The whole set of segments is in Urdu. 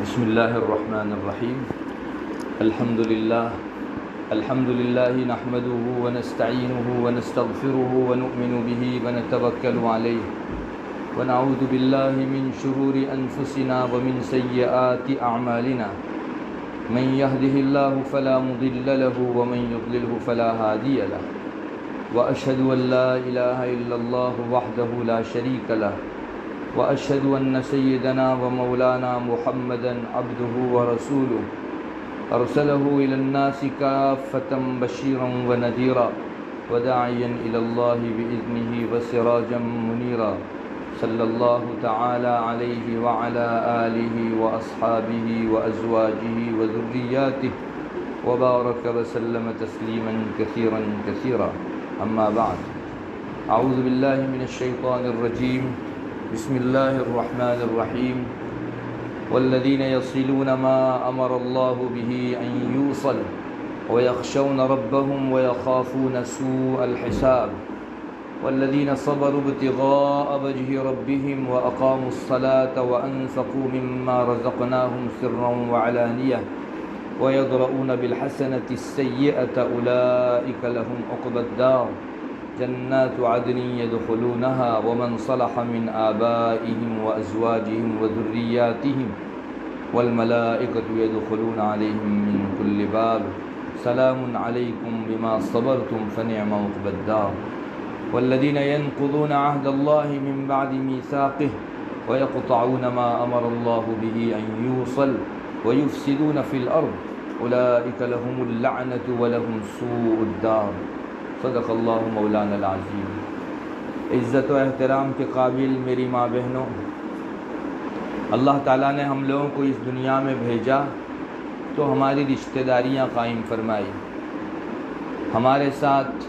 بسم اللہ الرحمن الرحیم الحمد للہ نحمده ونستعینه ونستغفره ونؤمن به ونتوکل علیہ ونعوذ باللہ من شرور انفسنا ومن سیئات اعمالنا من يهده الله فلا مضل له ومن يضلله فلا هادي له واشهد ان لا اله الا الله وحده لا شريك له وأشهد أن سيدنا ومولانا محمدا عبده ورسوله أرسله إلى الناس كافة بشيرا ونذيرا وداعيا إلى الله بإذنه وسراجا منيرا صلى الله تعالى عليه وعلى آله وأصحابه وأزواجه وذرياته وبارك وسلم تسليما كثيرا كثيرا أما بعد أعوذ بالله من الشيطان الرجيم بسم الله الرحمن الرحيم والذين يصلون ما أمر الله به أن يوصل ويخشون ربهم ويخافون سوء الحساب والذين صبروا ابتغاء وجه ربهم وأقاموا الصلاة وأنفقوا مما رزقناهم سرا وعلانية ويدرؤون بالحسنة السيئة أولئك لهم عقبى الدار جنات عدن يدخلونها ومن صلح من آبائهم وأزواجهم وذرياتهم والملائكة يدخلون عليهم من كل باب سلام عليكم بما صبرتم فنعم عقبى الدار والذين ينقضون عهد الله من بعد ميثاقه ويقطعون ما أمر الله به أن يوصل ويفسدون في الأرض أولئك لهم اللعنة ولهم سوء الدار صدق اللہ مولانا العظیم۔ عزت و احترام کے قابل میری ماں بہنوں، اللہ تعالیٰ نے ہم لوگوں کو اس دنیا میں بھیجا تو ہماری رشتہ داریاں قائم فرمائی۔ ہمارے ساتھ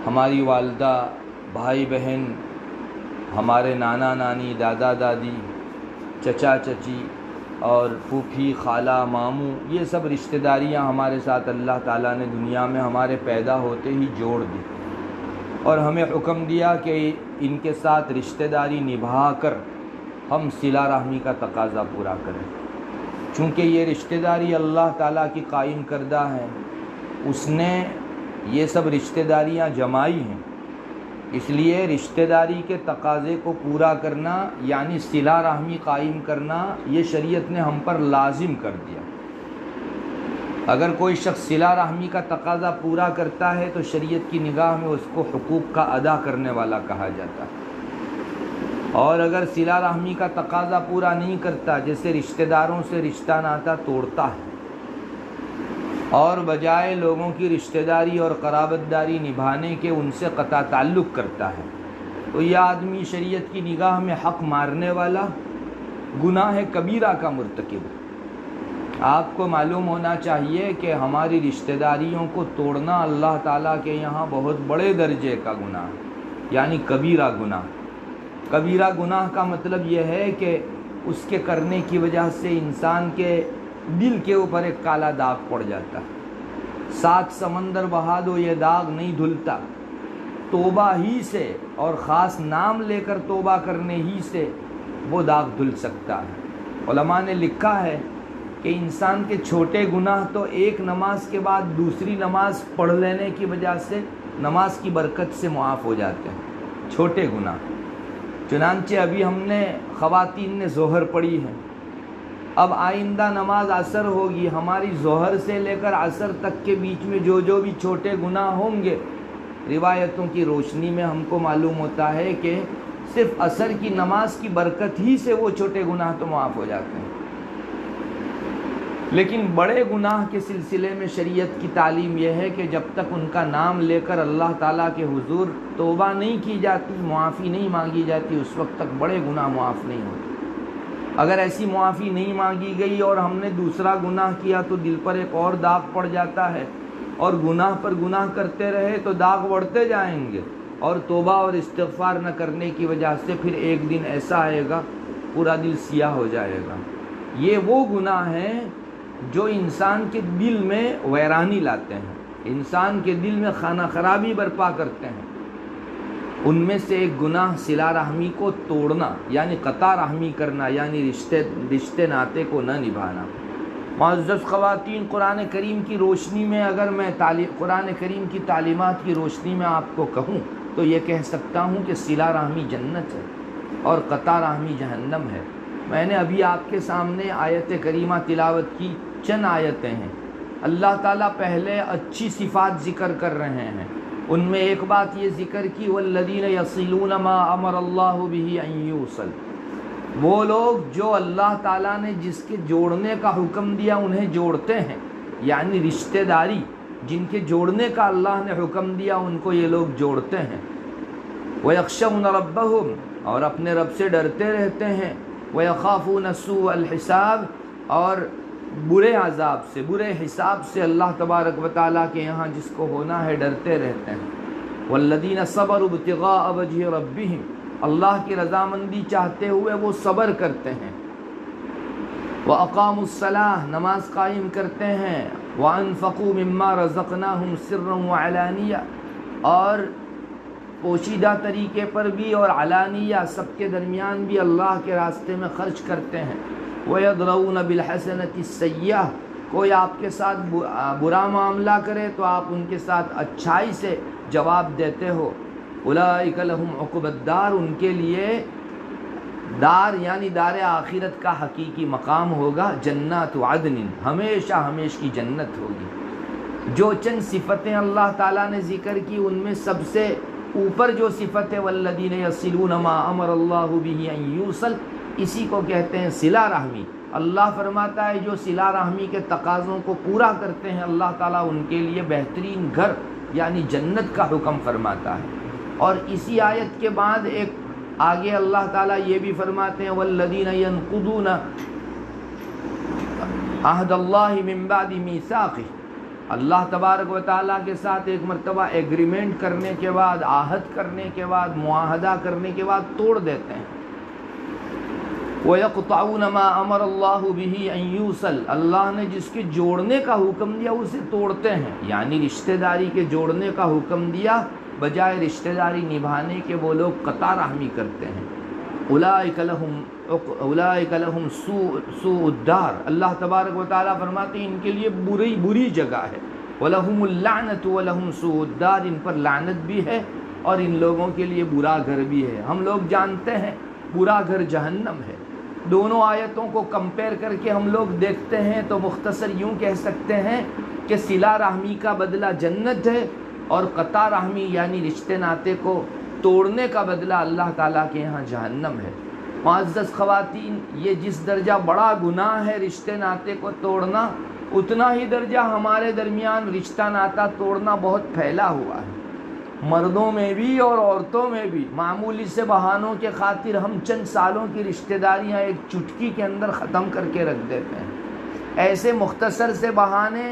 ہماری والدہ، بھائی بہن، ہمارے نانا نانی، دادا دادی، چچا چچی اور پھوپھی، خالہ، ماموں، یہ سب رشتہ داریاں ہمارے ساتھ اللہ تعالیٰ نے دنیا میں ہمارے پیدا ہوتے ہی جوڑ دی اور ہمیں حکم دیا کہ ان کے ساتھ رشتہ داری نبھا کر ہم صلہ رحمی کا تقاضا پورا کریں۔ چونکہ یہ رشتہ داری اللہ تعالیٰ کی قائم کردہ ہے، اس نے یہ سب رشتہ داریاں جمائی ہیں، اس لیے رشتہ داری کے تقاضے کو پورا کرنا یعنی صلہ رحمی قائم کرنا یہ شریعت نے ہم پر لازم کر دیا۔ اگر کوئی شخص صلہ رحمی کا تقاضا پورا کرتا ہے تو شریعت کی نگاہ میں اس کو حقوق کا ادا کرنے والا کہا جاتا ہے، اور اگر صلہ رحمی کا تقاضا پورا نہیں کرتا، جیسے رشتہ داروں سے رشتہ ناتا توڑتا ہے اور بجائے لوگوں کی رشتہ داری اور قرابت داری نبھانے کے ان سے قطع تعلق کرتا ہے، تو یہ آدمی شریعت کی نگاہ میں حق مارنے والا، گناہ کبیرہ کا مرتکب۔ آپ کو معلوم ہونا چاہیے کہ ہماری رشتہ داریوں کو توڑنا اللہ تعالیٰ کے یہاں بہت بڑے درجے کا گناہ، یعنی کبیرہ گناہ۔ کبیرہ گناہ کا مطلب یہ ہے کہ اس کے کرنے کی وجہ سے انسان کے دل کے اوپر ایک کالا داغ پڑ جاتا ہے، 7 سمندر بہا دو یہ داغ نہیں دھلتا۔ توبہ ہی سے اور خاص نام لے کر توبہ کرنے ہی سے وہ داغ دھل سکتا ہے۔ علماء نے لکھا ہے کہ انسان کے چھوٹے گناہ تو ایک نماز کے بعد دوسری نماز پڑھ لینے کی وجہ سے نماز کی برکت سے معاف ہو جاتے ہیں، چھوٹے گناہ۔ چنانچہ ابھی ہم نے خواتین نے ظہر پڑھی ہے، اب آئندہ نماز عصر ہوگی، ہماری ظہر سے لے کر عصر تک کے بیچ میں جو بھی چھوٹے گناہ ہوں گے، روایتوں کی روشنی میں ہم کو معلوم ہوتا ہے کہ صرف عصر کی نماز کی برکت ہی سے وہ چھوٹے گناہ تو معاف ہو جاتے ہیں۔ لیکن بڑے گناہ کے سلسلے میں شریعت کی تعلیم یہ ہے کہ جب تک ان کا نام لے کر اللہ تعالیٰ کے حضور توبہ نہیں کی جاتی، معافی نہیں مانگی جاتی، اس وقت تک بڑے گناہ معاف نہیں ہوتے۔ اگر ایسی معافی نہیں مانگی گئی اور ہم نے دوسرا گناہ کیا تو دل پر ایک اور داغ پڑ جاتا ہے، اور گناہ پر گناہ کرتے رہے تو داغ بڑھتے جائیں گے، اور توبہ اور استغفار نہ کرنے کی وجہ سے پھر ایک دن ایسا آئے گا پورا دل سیاہ ہو جائے گا۔ یہ وہ گناہ ہیں جو انسان کے دل میں ویرانی لاتے ہیں، انسان کے دل میں خانہ خرابی برپا کرتے ہیں۔ ان میں سے ایک گناہ صلہ رحمی کو توڑنا یعنی قطع رحمی کرنا یعنی رشتے ناطے کو نہ نبھانا۔ معزز خواتین، قرآن کریم کی روشنی میں اگر میں قرآن کریم کی تعلیمات کی روشنی میں آپ کو کہوں تو یہ کہہ سکتا ہوں کہ صلہ رحمی جنت ہے اور قطع رحمی جہنم ہے۔ میں نے ابھی آپ کے سامنے آیت کریمہ تلاوت کی، چند آیتیں ہیں۔ اللہ تعالیٰ پہلے اچھی صفات ذکر کر رہے ہیں، ان میں ایک بات یہ ذکر کی والذین یصلون ما امر اللہ بہ ان یوصل، وہ لوگ جو اللہ تعالیٰ نے جس کے جوڑنے کا حکم دیا انہیں جوڑتے ہیں، یعنی رشتہ داری جن کے جوڑنے کا اللہ نے حکم دیا ان کو یہ لوگ جوڑتے ہیں۔ وَيَخْشَوْنَ رَبَّهُمْ، اور اپنے رب سے ڈرتے رہتے ہیں۔ وَيَخَافُونَ سُوءَ الْحِسَابِ، اور برے عذاب سے، برے حساب سے اللہ تبارک و تعالیٰ کے یہاں جس کو ہونا ہے ڈرتے رہتے ہیں۔ وَالَّذِينَ صَبَرُوا ابْتِغَاءَ وَجْهِ رَبِّهِمْ، اللہ کی رضامندی چاہتے ہوئے وہ صبر کرتے ہیں۔ وَأَقَامُوا الصَّلَاةَ، نماز قائم کرتے ہیں۔ وَأَنفَقُوا مِمَّا رَزَقْنَاهُمْ سِرًّا وَعَلَانِيَةً، اور پوشیدہ طریقے پر بھی اور علانیہ سب کے درمیان بھی اللہ کے راستے میں خرچ کرتے ہیں۔ وَيَدْرَؤُونَ بِالْحَسَنَةِ السَّيِّئَةَ، کوئی آپ کے ساتھ برا معاملہ کرے تو آپ ان کے ساتھ اچھائی سے جواب دیتے ہو۔ اولئک لہم عقبی الدار، ان کے لیے دار یعنی دار آخرت کا حقیقی مقام ہوگا، جنات عدن، ہمیشہ ہمیشہ کی جنت ہوگی۔ جو چند صفتیں اللہ تعالیٰ نے ذکر کی ان میں سب سے اوپر جو صفت ہے والذین یصلون ما امر اللہ بہ ان یوصل، اسی کو کہتے ہیں صلہ رحمی۔ اللہ فرماتا ہے جو صلہ رحمی کے تقاضوں کو پورا کرتے ہیں اللہ تعالیٰ ان کے لیے بہترین گھر یعنی جنت کا حکم فرماتا ہے۔ اور اسی آیت کے بعد ایک آگے اللہ تعالیٰ یہ بھی فرماتے ہیں والذین ینقضون عہد اللہ من بعد میثاقہ، اللہ تبارک و تعالیٰ کے ساتھ ایک مرتبہ ایگریمنٹ کرنے کے بعد، عہد کرنے کے بعد، معاہدہ کرنے کے بعد توڑ دیتے ہیں۔ وَيَقْطَعُونَ مَا أَمَرَ اللَّهُ بِهِ أَن يُوصَلَ، اللہ نے جس کے جوڑنے کا حکم دیا اسے توڑتے ہیں، یعنی رشتہ داری کے جوڑنے کا حکم دیا بجائے رشتہ داری نبھانے کے وہ لوگ قطع رحمی کرتے ہیں۔ اولئک لہم سوء الدار، اللہ تبارک و تعالیٰ فرماتے ہیں ان کے لیے بری جگہ ہے۔ وَلَهُمُ اللَّعْنَةُ وَلَهُمْ سُوءُ الدَّارِ، ان پر لعنت بھی ہے اور ان لوگوں کے لیے برا گھر بھی ہے۔ ہم لوگ جانتے ہیں برا گھر جہنم ہے۔ دونوں آیتوں کو کمپیئر کر کے ہم لوگ دیکھتے ہیں تو مختصر یوں کہہ سکتے ہیں کہ صلہ رحمی کا بدلہ جنت ہے اور قطع رحمی یعنی رشتے ناطے کو توڑنے کا بدلہ اللہ تعالیٰ کے یہاں جہنم ہے۔ معزز خواتین، یہ جس درجہ بڑا گناہ ہے رشتے ناطے کو توڑنا، اتنا ہی درجہ ہمارے درمیان رشتہ ناطہ توڑنا بہت پھیلا ہوا ہے، مردوں میں بھی اور عورتوں میں بھی۔ معمولی سے بہانوں کے خاطر ہم چند سالوں کی رشتہ داریاں ایک چٹکی کے اندر ختم کر کے رکھ دیتے ہیں، ایسے مختصر سے بہانے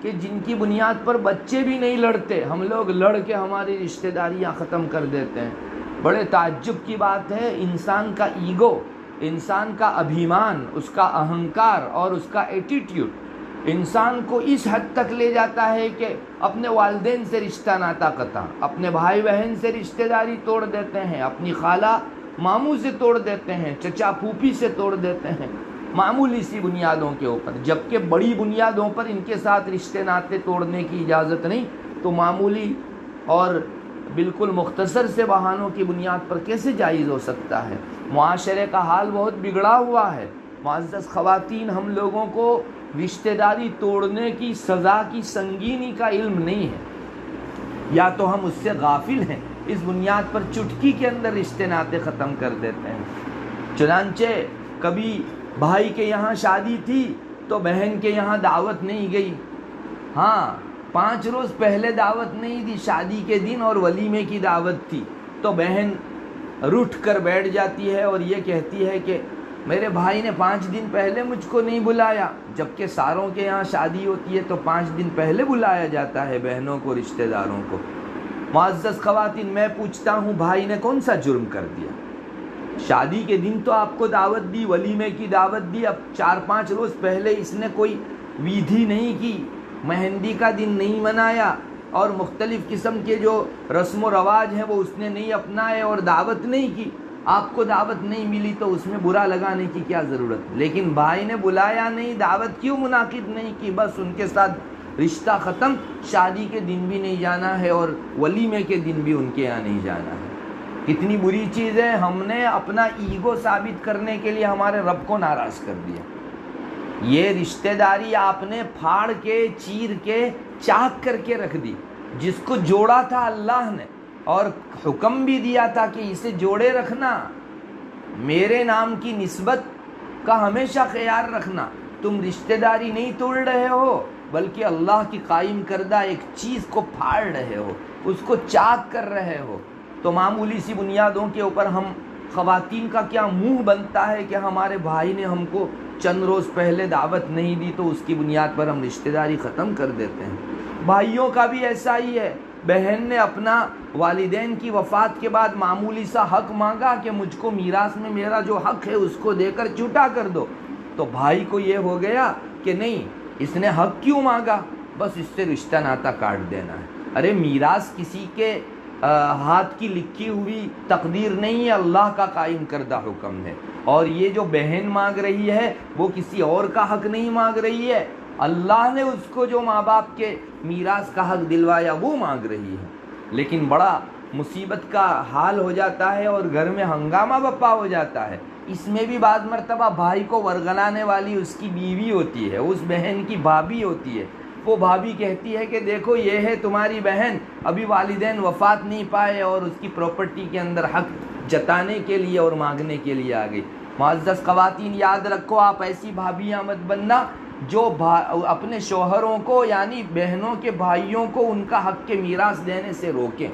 کہ جن کی بنیاد پر بچے بھی نہیں لڑتے، ہم لوگ لڑ کے ہماری رشتہ داریاں ختم کر دیتے ہیں۔ بڑے تعجب کی بات ہے، انسان کا ایگو، انسان کا ابھیمان، اس کا اہنکار اور اس کا ایٹیٹیوڈ انسان کو اس حد تک لے جاتا ہے کہ اپنے والدین سے رشتہ ناطہ قطع، اپنے بھائی بہن سے رشتہ داری توڑ دیتے ہیں، اپنی خالہ ماموں سے توڑ دیتے ہیں، چچا پھوپھی سے توڑ دیتے ہیں، معمولی سی بنیادوں کے اوپر، جبکہ بڑی بنیادوں پر ان کے ساتھ رشتے ناطے توڑنے کی اجازت نہیں، تو معمولی اور بالکل مختصر سے بہانوں کی بنیاد پر کیسے جائز ہو سکتا ہے؟ معاشرے کا حال بہت بگڑا ہوا ہے۔ معزز خواتین، ہم لوگوں کو رشتہ داری توڑنے کی سزا کی سنگینی کا علم نہیں ہے، یا تو ہم اس سے غافل ہیں، اس بنیاد پر چٹکی کے اندر رشتے ناطے ختم کر دیتے ہیں۔ چنانچہ کبھی بھائی کے یہاں شادی تھی تو بہن کے یہاں دعوت نہیں گئی، ہاں 5 روز پہلے دعوت نہیں دی، شادی کے دن اور ولیمے کی دعوت تھی، تو بہن رٹھ کر بیٹھ جاتی ہے اور یہ کہتی ہے کہ میرے بھائی نے 5 دن پہلے مجھ کو نہیں بلایا، جبکہ ساروں کے یہاں شادی ہوتی ہے تو 5 دن پہلے بلایا جاتا ہے بہنوں کو، رشتہ داروں کو۔ معزز خواتین، میں پوچھتا ہوں بھائی نے کون سا جرم کر دیا؟ شادی کے دن تو آپ کو دعوت دی، ولیمے کی دعوت دی، اب 4-5 روز پہلے اس نے کوئی ویدھی نہیں کی، مہندی کا دن نہیں منایا، اور مختلف قسم کے جو رسم و رواج ہیں وہ اس نے نہیں اپنائے اور دعوت نہیں کی، آپ کو دعوت نہیں ملی تو اس میں برا لگانے کی کیا ضرورت؟ لیکن بھائی نے بلایا نہیں، دعوت کیوں منعقد نہیں کی؟ بس ان کے ساتھ رشتہ ختم، شادی کے دن بھی نہیں جانا ہے اور ولیمے کے دن بھی ان کے یہاں نہیں جانا ہے۔ کتنی بری چیز ہے، ہم نے اپنا ایگو ثابت کرنے کے لیے ہمارے رب کو ناراض کر دیا۔ یہ رشتہ داری آپ نے پھاڑ کے، چیر کے، چاک کر کے رکھ دی، جس کو جوڑا تھا اللہ نے اور حکم بھی دیا تھا کہ اسے جوڑے رکھنا، میرے نام کی نسبت کا ہمیشہ خیال رکھنا۔ تم رشتہ داری نہیں توڑ رہے ہو بلکہ اللہ کی قائم کردہ ایک چیز کو پھاڑ رہے ہو، اس کو چاک کر رہے ہو۔ تو معمولی سی بنیادوں کے اوپر ہم خواتین کا کیا منہ بنتا ہے کہ ہمارے بھائی نے ہم کو چند روز پہلے دعوت نہیں دی تو اس کی بنیاد پر ہم رشتہ داری ختم کر دیتے ہیں۔ بھائیوں کا بھی ایسا ہی ہے، بہن نے اپنا والدین کی وفات کے بعد معمولی سا حق مانگا کہ مجھ کو میراث میں میرا جو حق ہے اس کو دے کر چھوٹا کر دو، تو بھائی کو یہ ہو گیا کہ نہیں، اس نے حق کیوں مانگا، بس اس سے رشتہ ناتا کاٹ دینا ہے۔ ارے میراث کسی کے ہاتھ کی لکھی ہوئی تقدیر نہیں ہے، اللہ کا قائم کردہ حکم ہے۔ اور یہ جو بہن مانگ رہی ہے وہ کسی اور کا حق نہیں مانگ رہی ہے، اللہ نے اس کو جو ماں باپ کے میراث کا حق دلوایا وہ مانگ رہی ہے۔ لیکن بڑا مصیبت کا حال ہو جاتا ہے اور گھر میں ہنگامہ بپا ہو جاتا ہے۔ اس میں بھی بعض مرتبہ بھائی کو ورگلانے والی اس کی بیوی ہوتی ہے، اس بہن کی بھابھی ہوتی ہے۔ وہ بھابھی کہتی ہے کہ دیکھو یہ ہے تمہاری بہن، ابھی والدین وفات نہیں پائے اور اس کی پراپرٹی کے اندر حق جتانے کے لیے اور مانگنے کے لیے آ گئی۔ معزز خواتین یاد رکھو، آپ ایسی بھابھیاں مت بننا جو اپنے شوہروں کو یعنی بہنوں کے بھائیوں کو ان کا حق کے میراث دینے سے روکیں۔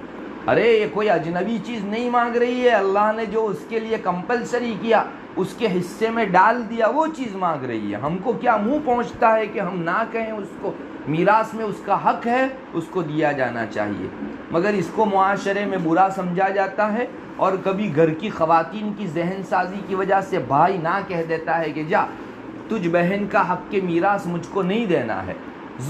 ارے یہ کوئی اجنبی چیز نہیں مانگ رہی ہے، اللہ نے جو اس کے لیے کمپلسری کیا، اس کے حصے میں ڈال دیا، وہ چیز مانگ رہی ہے۔ ہم کو کیا منہ پہنچتا ہے کہ ہم نہ کہیں اس کو؟ میراث میں اس کا حق ہے، اس کو دیا جانا چاہیے، مگر اس کو معاشرے میں برا سمجھا جاتا ہے۔ اور کبھی گھر کی خواتین کی ذہن سازی کی وجہ سے بھائی نہ کہہ دیتا ہے کہ جا تجھ بہن کا حق کے میراث مجھ کو نہیں دینا ہے۔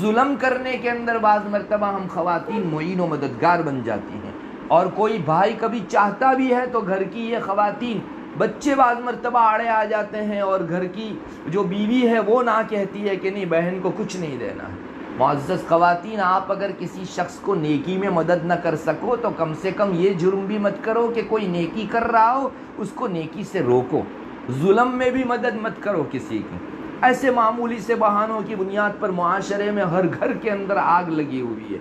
ظلم کرنے کے اندر بعض مرتبہ ہم خواتین معین و مددگار بن جاتی ہیں، اور کوئی بھائی کبھی چاہتا بھی ہے تو گھر کی یہ خواتین، بچے بعض مرتبہ آڑے آ جاتے ہیں اور گھر کی جو بیوی ہے وہ نہ کہتی ہے کہ نہیں بہن کو کچھ نہیں دینا ہے۔ معزز خواتین، آپ اگر کسی شخص کو نیکی میں مدد نہ کر سکو تو کم سے کم یہ جرم بھی مت کرو کہ کوئی نیکی کر رہا ہو اس کو نیکی سے روکو۔ ظلم میں بھی مدد مت کرو کسی کی۔ ایسے معمولی سے بہانوں کی بنیاد پر معاشرے میں ہر گھر کے اندر آگ لگی ہوئی ہے۔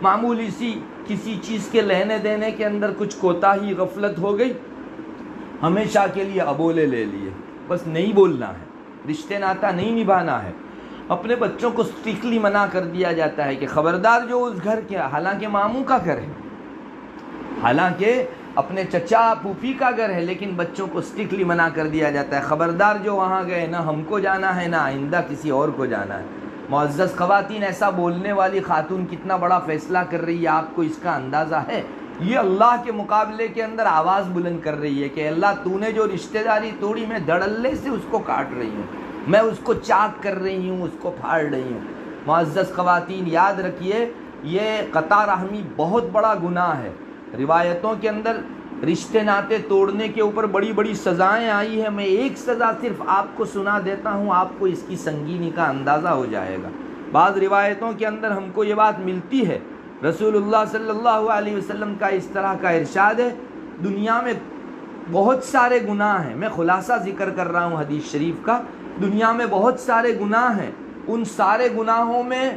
معمولی سی کسی چیز کے لینے دینے کے اندر کچھ کوتاہی، غفلت ہو گئی، ہمیشہ کے لیے ابولے لے لیے، بس نہیں بولنا ہے، رشتے ناتا نہیں نبھانا ہے۔ اپنے بچوں کو اسٹرکٹلی منع کر دیا جاتا ہے کہ خبردار جو اس گھر کے، حالانکہ ماموں کا گھر ہے، حالانکہ اپنے چچا پھوپھی کا گھر ہے، لیکن بچوں کو اسٹرکٹلی منع کر دیا جاتا ہے، خبردار جو وہاں گئے نہ ہم کو جانا ہے نہ آئندہ کسی اور کو جانا ہے۔ معزز خواتین، ایسا بولنے والی خاتون کتنا بڑا فیصلہ کر رہی ہے، آپ کو اس کا اندازہ ہے؟ یہ اللہ کے مقابلے کے اندر آواز بلند کر رہی ہے کہ اللہ تو نے جو رشتہ داری توڑی، میں دھڑلے سے اس کو کاٹ رہی ہوں، میں اس کو چاک کر رہی ہوں، اس کو پھاڑ رہی ہوں۔ معزز خواتین یاد رکھیے، یہ قطع رحمی بہت بڑا گناہ ہے۔ روایتوں کے اندر رشتے ناتے توڑنے کے اوپر بڑی بڑی سزائیں آئی ہیں۔ میں ایک سزا صرف آپ کو سنا دیتا ہوں، آپ کو اس کی سنگینی کا اندازہ ہو جائے گا۔ بعض روایتوں کے اندر ہم کو یہ بات ملتی ہے، رسول اللہ صلی اللہ علیہ وسلم کا اس طرح کا ارشاد ہے، دنیا میں بہت سارے گناہ ہیں، میں خلاصہ ذکر کر رہا ہوں حدیث شریف کا، دنیا میں بہت سارے گناہ ہیں، ان سارے گناہوں میں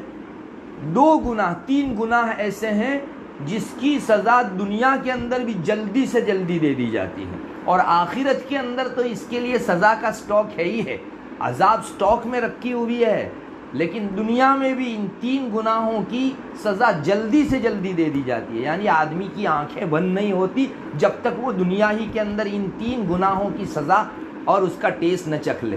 3 گناہ ایسے ہیں جس کی سزا دنیا کے اندر بھی جلدی سے جلدی دے دی جاتی ہے، اور آخرت کے اندر تو اس کے لیے سزا کا سٹاک ہے ہی ہے، عذاب سٹاک میں رکھی ہوئی ہے، لیکن دنیا میں بھی ان 3 گناہوں کی سزا جلدی سے جلدی دے دی جاتی ہے۔ یعنی آدمی کی آنکھیں بند نہیں ہوتی جب تک وہ دنیا ہی کے اندر ان 3 گناہوں کی سزا اور اس کا ٹیسٹ نہ چکھ لے۔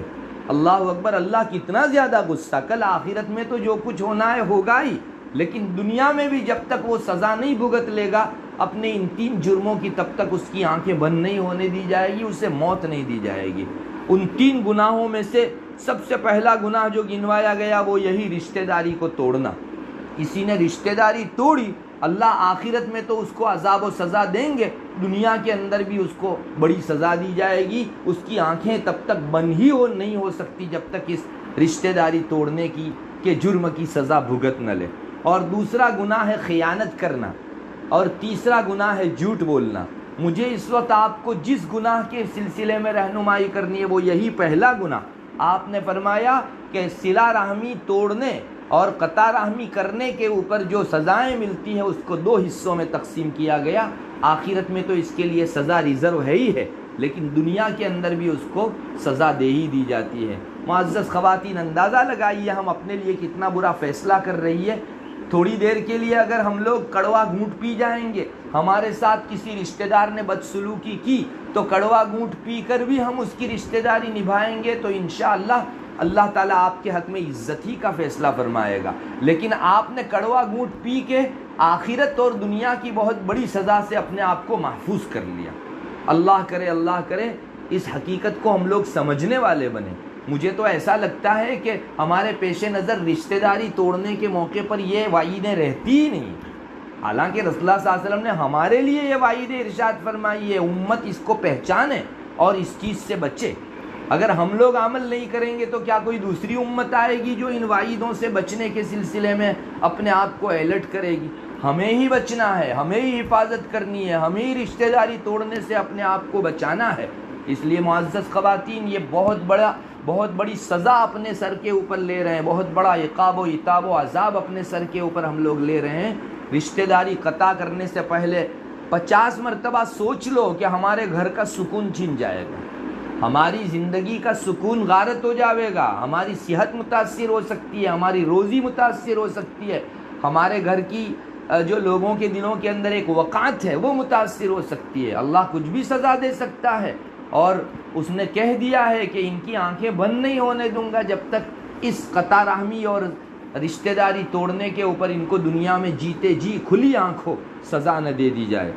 اللہ اکبر، اللہ کتنا زیادہ غصہ، کل آخرت میں تو جو کچھ ہونا ہے ہوگا ہی، لیکن دنیا میں بھی جب تک وہ سزا نہیں بھگت لے گا اپنے ان 3 جرموں کی، تب تک اس کی آنکھیں بند نہیں ہونے دی جائے گی، اسے موت نہیں دی جائے گی۔ ان 3 گناہوں میں سے سب سے پہلا گناہ جو گنوایا گیا وہ یہی رشتہ داری کو توڑنا۔ کسی نے رشتہ داری توڑی، اللہ آخرت میں تو اس کو عذاب و سزا دیں گے، دنیا کے اندر بھی اس کو بڑی سزا دی جائے گی. اس کی آنکھیں تب تک بند ہی نہیں ہو سکتی جب تک اس رشتہ داری توڑنے کی کہ جرم کی سزا بھگت نہ لے. اور دوسرا گناہ ہے خیانت کرنا، اور تیسرا گناہ ہے جھوٹ بولنا. مجھے اس وقت آپ کو جس گناہ کے سلسلے میں رہنمائی کرنی ہے وہ یہی پہلا گناہ. آپ نے فرمایا کہ صلہ رحمی توڑنے اور قطع رحمی کرنے کے اوپر جو سزائیں ملتی ہیں اس کو 2 حصوں میں تقسیم کیا گیا. آخرت میں تو اس کے لیے سزا ریزرو ہے ہی ہے، لیکن دنیا کے اندر بھی اس کو سزا دے ہی دی جاتی ہے. معزز خواتین، اندازہ لگائیے ہم اپنے لیے کتنا برا فیصلہ کر رہی ہے. تھوڑی دیر کے لیے اگر ہم لوگ کڑوا گھونٹ پی جائیں گے، ہمارے ساتھ کسی رشتہ دار نے بدسلوکی کی تو کڑوا گھونٹ پی کر بھی ہم اس کی رشتہ داری نبھائیں گے تو انشاءاللہ اللہ تعالیٰ آپ کے حق میں عزت ہی کا فیصلہ فرمائے گا. لیکن آپ نے کڑوا گھونٹ پی کے آخرت اور دنیا کی بہت بڑی سزا سے اپنے آپ کو محفوظ کر لیا. اللہ کرے اس حقیقت کو ہم لوگ سمجھنے والے بنے. مجھے تو ایسا لگتا ہے کہ ہمارے پیش نظر رشتہ داری توڑنے کے موقع پر یہ وعیدیں رہتی ہی نہیں، حالانکہ رسول اللہ صلی اللہ علیہ وسلم نے ہمارے لیے یہ وعید ارشاد فرمائی ہے. امت اس کو پہچانے اور اس چیز سے بچے. اگر ہم لوگ عمل نہیں کریں گے تو کیا کوئی دوسری امت آئے گی جو ان وعیدوں سے بچنے کے سلسلے میں اپنے آپ کو الرٹ کرے گی؟ ہمیں ہی بچنا ہے، ہمیں ہی حفاظت کرنی ہے، ہمیں ہی رشتہ داری توڑنے سے اپنے آپ کو بچانا ہے. اس لیے معزز خواتین، یہ بہت بڑی سزا اپنے سر کے اوپر لے رہے ہیں، بہت بڑا عقاب و عتاب و عذاب اپنے سر کے اوپر ہم لوگ لے رہے ہیں. رشتہ داری قطع کرنے سے پہلے 50 مرتبہ سوچ لو کہ ہمارے گھر کا سکون چھن جائے گا، ہماری زندگی کا سکون غارت ہو جاوے گا، ہماری صحت متاثر ہو سکتی ہے، ہماری روزی متاثر ہو سکتی ہے، ہمارے گھر کی جو لوگوں کے دلوں کے اندر ایک وقعت ہے وہ متاثر ہو سکتی ہے. اللہ کچھ بھی سزا دے سکتا ہے، اور اس نے کہہ دیا ہے کہ ان کی آنکھیں بند نہیں ہونے دوں گا جب تک اس قطع رحمی اور رشتہ داری توڑنے کے اوپر ان کو دنیا میں جیتے جی کھلی آنکھوں سزا نہ دے دی جائے.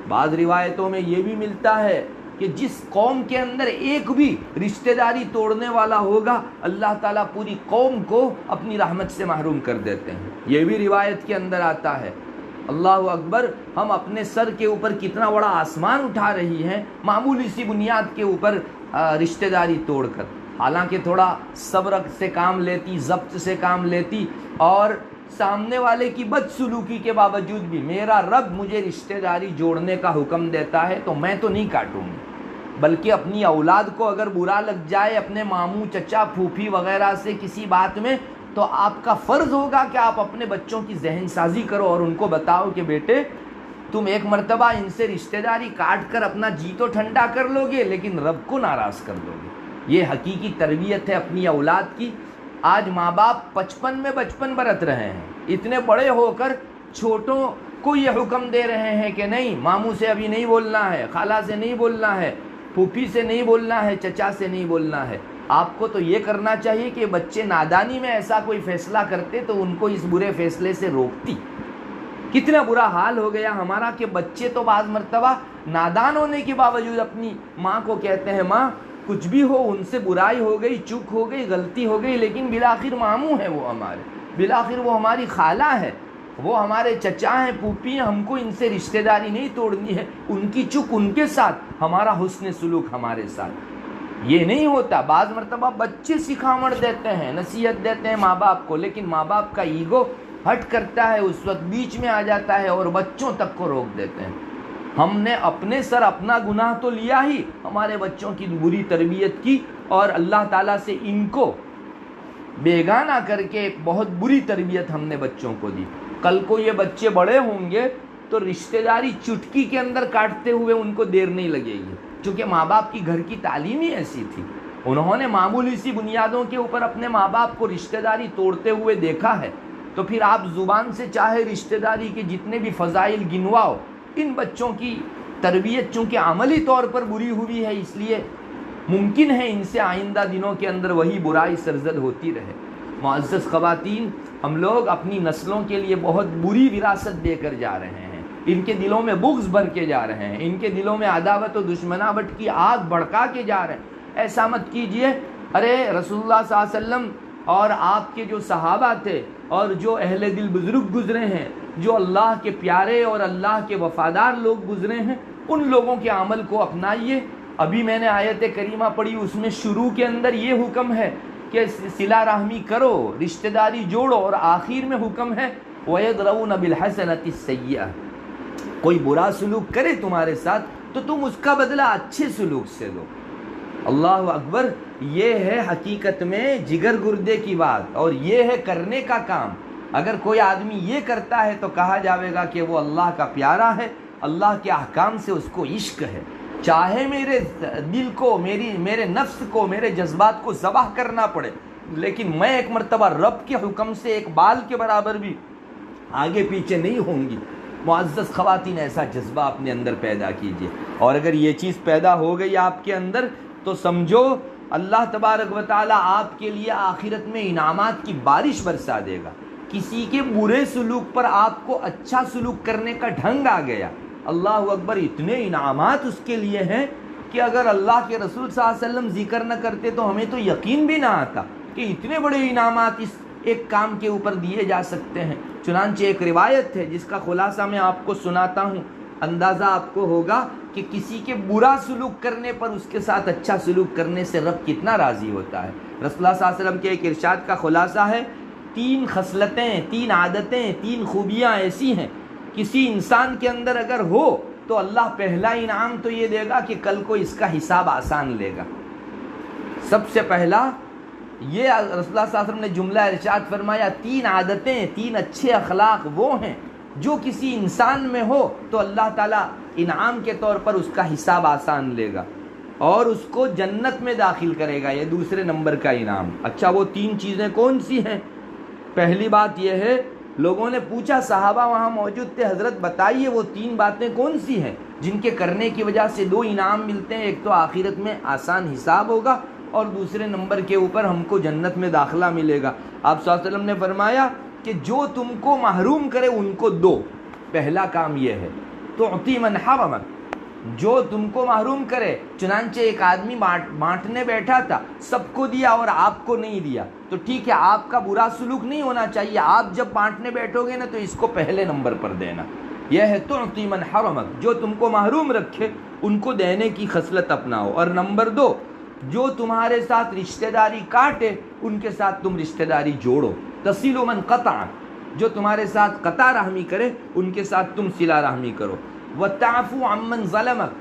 بعض روایتوں میں یہ بھی ملتا ہے کہ جس قوم کے اندر ایک بھی رشتہ داری توڑنے والا ہوگا اللہ تعالیٰ پوری قوم کو اپنی رحمت سے محروم کر دیتے ہیں. یہ بھی روایت کے اندر آتا ہے. اللہ اکبر، ہم اپنے سر کے اوپر کتنا بڑا آسمان اٹھا رہی ہیں معمولی سی بنیاد کے اوپر رشتہ داری توڑ کر. حالانکہ تھوڑا صبر سے کام لیتی، ضبط سے کام لیتی، اور سامنے والے کی بدسلوکی کے باوجود بھی میرا رب مجھے رشتہ داری جوڑنے کا حکم دیتا ہے تو میں تو نہیں کاٹوں گی، بلکہ اپنی اولاد کو اگر برا لگ جائے اپنے ماموں چچا پھوپھی وغیرہ سے کسی بات میں، تو آپ کا فرض ہوگا کہ آپ اپنے بچوں کی ذہن سازی کرو اور ان کو بتاؤ کہ بیٹے تم ایک مرتبہ ان سے رشتہ داری کاٹ کر اپنا جی تو ٹھنڈا کر لو گے لیکن رب کو ناراض کر دو گے. یہ حقیقی تربیت ہے اپنی اولاد کی. آج ماں باپ 55 میں بچپن برت رہے ہیں، اتنے بڑے ہو کر چھوٹوں کو یہ حکم دے رہے ہیں کہ نہیں، ماموں سے ابھی نہیں بولنا ہے، خالہ سے نہیں بولنا ہے، پھوپھی سے نہیں بولنا ہے، چچا سے نہیں بولنا ہے. آپ کو تو یہ کرنا چاہیے کہ بچے نادانی میں ایسا کوئی فیصلہ کرتے تو ان کو اس برے فیصلے سے روکتی. کتنا برا حال ہو گیا ہمارا کہ بچے تو بعض مرتبہ نادان ہونے کے باوجود اپنی ماں کو کہتے ہیں ماں کچھ بھی ہو، ان سے برائی ہو گئی، چوک ہو گئی، غلطی ہو گئی، لیکن بالآخر ماموں ہے وہ ہمارے، بالآخر وہ ہماری خالہ ہے، وہ ہمارے چچا ہیں، پھوپھی ہیں، ہم کو ان سے رشتہ داری نہیں توڑنی ہے. ان کی چوک ان کے ساتھ، ہمارا حسن سلوک ہمارے ساتھ. یہ نہیں ہوتا. بعض مرتبہ بچے سکھاوڑ دیتے ہیں، نصیحت دیتے ہیں ماں باپ کو، لیکن ماں باپ کا ایگو ہٹ کرتا ہے، اس وقت بیچ میں آ جاتا ہے اور بچوں تک کو روک دیتے ہیں. ہم نے اپنے سر اپنا گناہ تو لیا ہی، ہمارے بچوں کی بری تربیت کی اور اللہ تعالیٰ سے ان کو بیگانہ کر کے ایک بہت بری تربیت ہم نے بچوں کو دی. کل کو یہ بچے بڑے ہوں گے تو رشتہ داری چٹکی کے اندر کاٹتے ہوئے ان کو دیر نہیں لگے گی، چونکہ ماں باپ کی گھر کی تعلیم ہی ایسی تھی. انہوں نے معمولی سی بنیادوں کے اوپر اپنے ماں باپ کو رشتہ داری توڑتے ہوئے دیکھا ہے. تو پھر آپ زبان سے چاہے رشتہ داری کے جتنے بھی فضائل گنواؤ، ان بچوں کی تربیت چونکہ عملی طور پر بری ہوئی ہے، اس لیے ممکن ہے ان سے آئندہ دنوں کے اندر وہی برائی سرزد ہوتی رہے. معزز خواتین، ہم لوگ اپنی نسلوں کے لیے بہت بری وراثت دے کر جا رہے ہیں. ان کے دلوں میں بغض بھر کے جا رہے ہیں، ان کے دلوں میں عداوت و دشمناوٹ کی آگ بھڑکا کے جا رہے ہیں. ایسا مت کیجئے. ارے رسول اللہ صلی اللہ علیہ وسلم اور آپ کے جو صحابہ تھے اور جو اہل دل بزرگ گزرے ہیں، جو اللہ کے پیارے اور اللہ کے وفادار لوگ گزرے ہیں، ان لوگوں کے عمل کو اپنائیے۔ ابھی میں نے آیت کریمہ پڑھی، اس میں شروع کے اندر یہ حکم ہے کہ صلہ رحمی کرو، رشتہ داری جوڑو، اور آخر میں حکم ہے وَيَدْرَؤُونَ بِالْحَسَنَةِ السَّيِّئَةَ، کوئی برا سلوک کرے تمہارے ساتھ تو تم اس کا بدلہ اچھے سلوک سے دو۔ اللہ اکبر، یہ ہے حقیقت میں جگر گردے کی بات، اور یہ ہے کرنے کا کام۔ اگر کوئی آدمی یہ کرتا ہے تو کہا جاوے گا کہ وہ اللہ کا پیارا ہے، اللہ کے احکام سے اس کو عشق ہے۔ چاہے میرے دل کو، میرے نفس کو، میرے جذبات کو ذبح کرنا پڑے، لیکن میں ایک مرتبہ رب کے حکم سے ایک بال کے برابر بھی آگے پیچھے نہیں ہوں گی۔ معزز خواتین، ایسا جذبہ اپنے اندر پیدا کیجئے، اور اگر یہ چیز پیدا ہو گئی آپ کے اندر تو سمجھو اللہ تبارک و تعالی آپ کے لیے آخرت میں انعامات کی بارش برسا دے گا۔ کسی کے برے سلوک پر آپ کو اچھا سلوک کرنے کا ڈھنگ آ گیا، اللہ اکبر، اتنے انعامات اس کے لیے ہیں کہ اگر اللہ کے رسول صلی اللہ علیہ وسلم ذکر نہ کرتے تو ہمیں تو یقین بھی نہ آتا کہ اتنے بڑے انعامات اس ایک کام کے اوپر دیے جا سکتے ہیں۔ چنانچہ ایک روایت ہے جس کا خلاصہ میں آپ کو سناتا ہوں، اندازہ آپ کو ہوگا کہ کسی کے برا سلوک کرنے پر اس کے ساتھ اچھا سلوک کرنے سے رب کتنا راضی ہوتا ہے۔ رسول اللہ صلی اللہ علیہ وسلم کے ایک ارشاد کا خلاصہ ہے، 3 خصلتیں، 3 عادتیں، 3 خوبیاں ایسی ہیں کسی انسان کے اندر اگر ہو تو اللہ پہلا انعام تو یہ دے گا کہ کل کو اس کا حساب آسان لے گا۔ سب سے پہلا یہ رسول اللہ صلی اللہ علیہ وسلم نے جملہ ارشاد فرمایا، 3 عادتیں، 3 اچھے اخلاق وہ ہیں جو کسی انسان میں ہو تو اللہ تعالیٰ انعام کے طور پر اس کا حساب آسان لے گا اور اس کو جنت میں داخل کرے گا۔ یہ دوسرے نمبر کا انعام۔ اچھا، وہ 3 چیزیں کون سی ہیں؟ پہلی بات یہ ہے، لوگوں نے پوچھا، صحابہ وہاں موجود تھے، حضرت بتائیے وہ 3 باتیں کون سی ہیں جن کے کرنے کی وجہ سے 2 انعام ملتے ہیں، ایک تو آخرت میں آسان حساب ہوگا اور دوسرے نمبر کے اوپر ہم کو جنت میں داخلہ ملے گا۔ آپ صلی اللہ علیہ وسلم نے فرمایا کہ جو تم کو محروم کرے ان کو دو۔ پہلا کام یہ ہے، تعطی من حرمک، جو تم کو محروم کرے۔ چنانچہ ایک آدمی بانٹنے بیٹھا تھا، سب کو دیا اور آپ کو نہیں دیا، تو ٹھیک ہے، آپ کا برا سلوک نہیں ہونا چاہیے، آپ جب بانٹنے بیٹھو گے نا تو اس کو پہلے نمبر پر دینا۔ یہ ہے تعطی من حرمک، جو تم کو محروم رکھے ان کو دینے کی خصلت اپناؤ۔ اور نمبر 2، جو تمہارے ساتھ رشتہ داری کاٹے ان کے ساتھ تم رشتہ داری جوڑو۔ تصل من قطع، جو تمہارے ساتھ قطع رحمی کرے ان کے ساتھ تم صلہ رحمی کرو۔ وتعفو عمن ظلمک،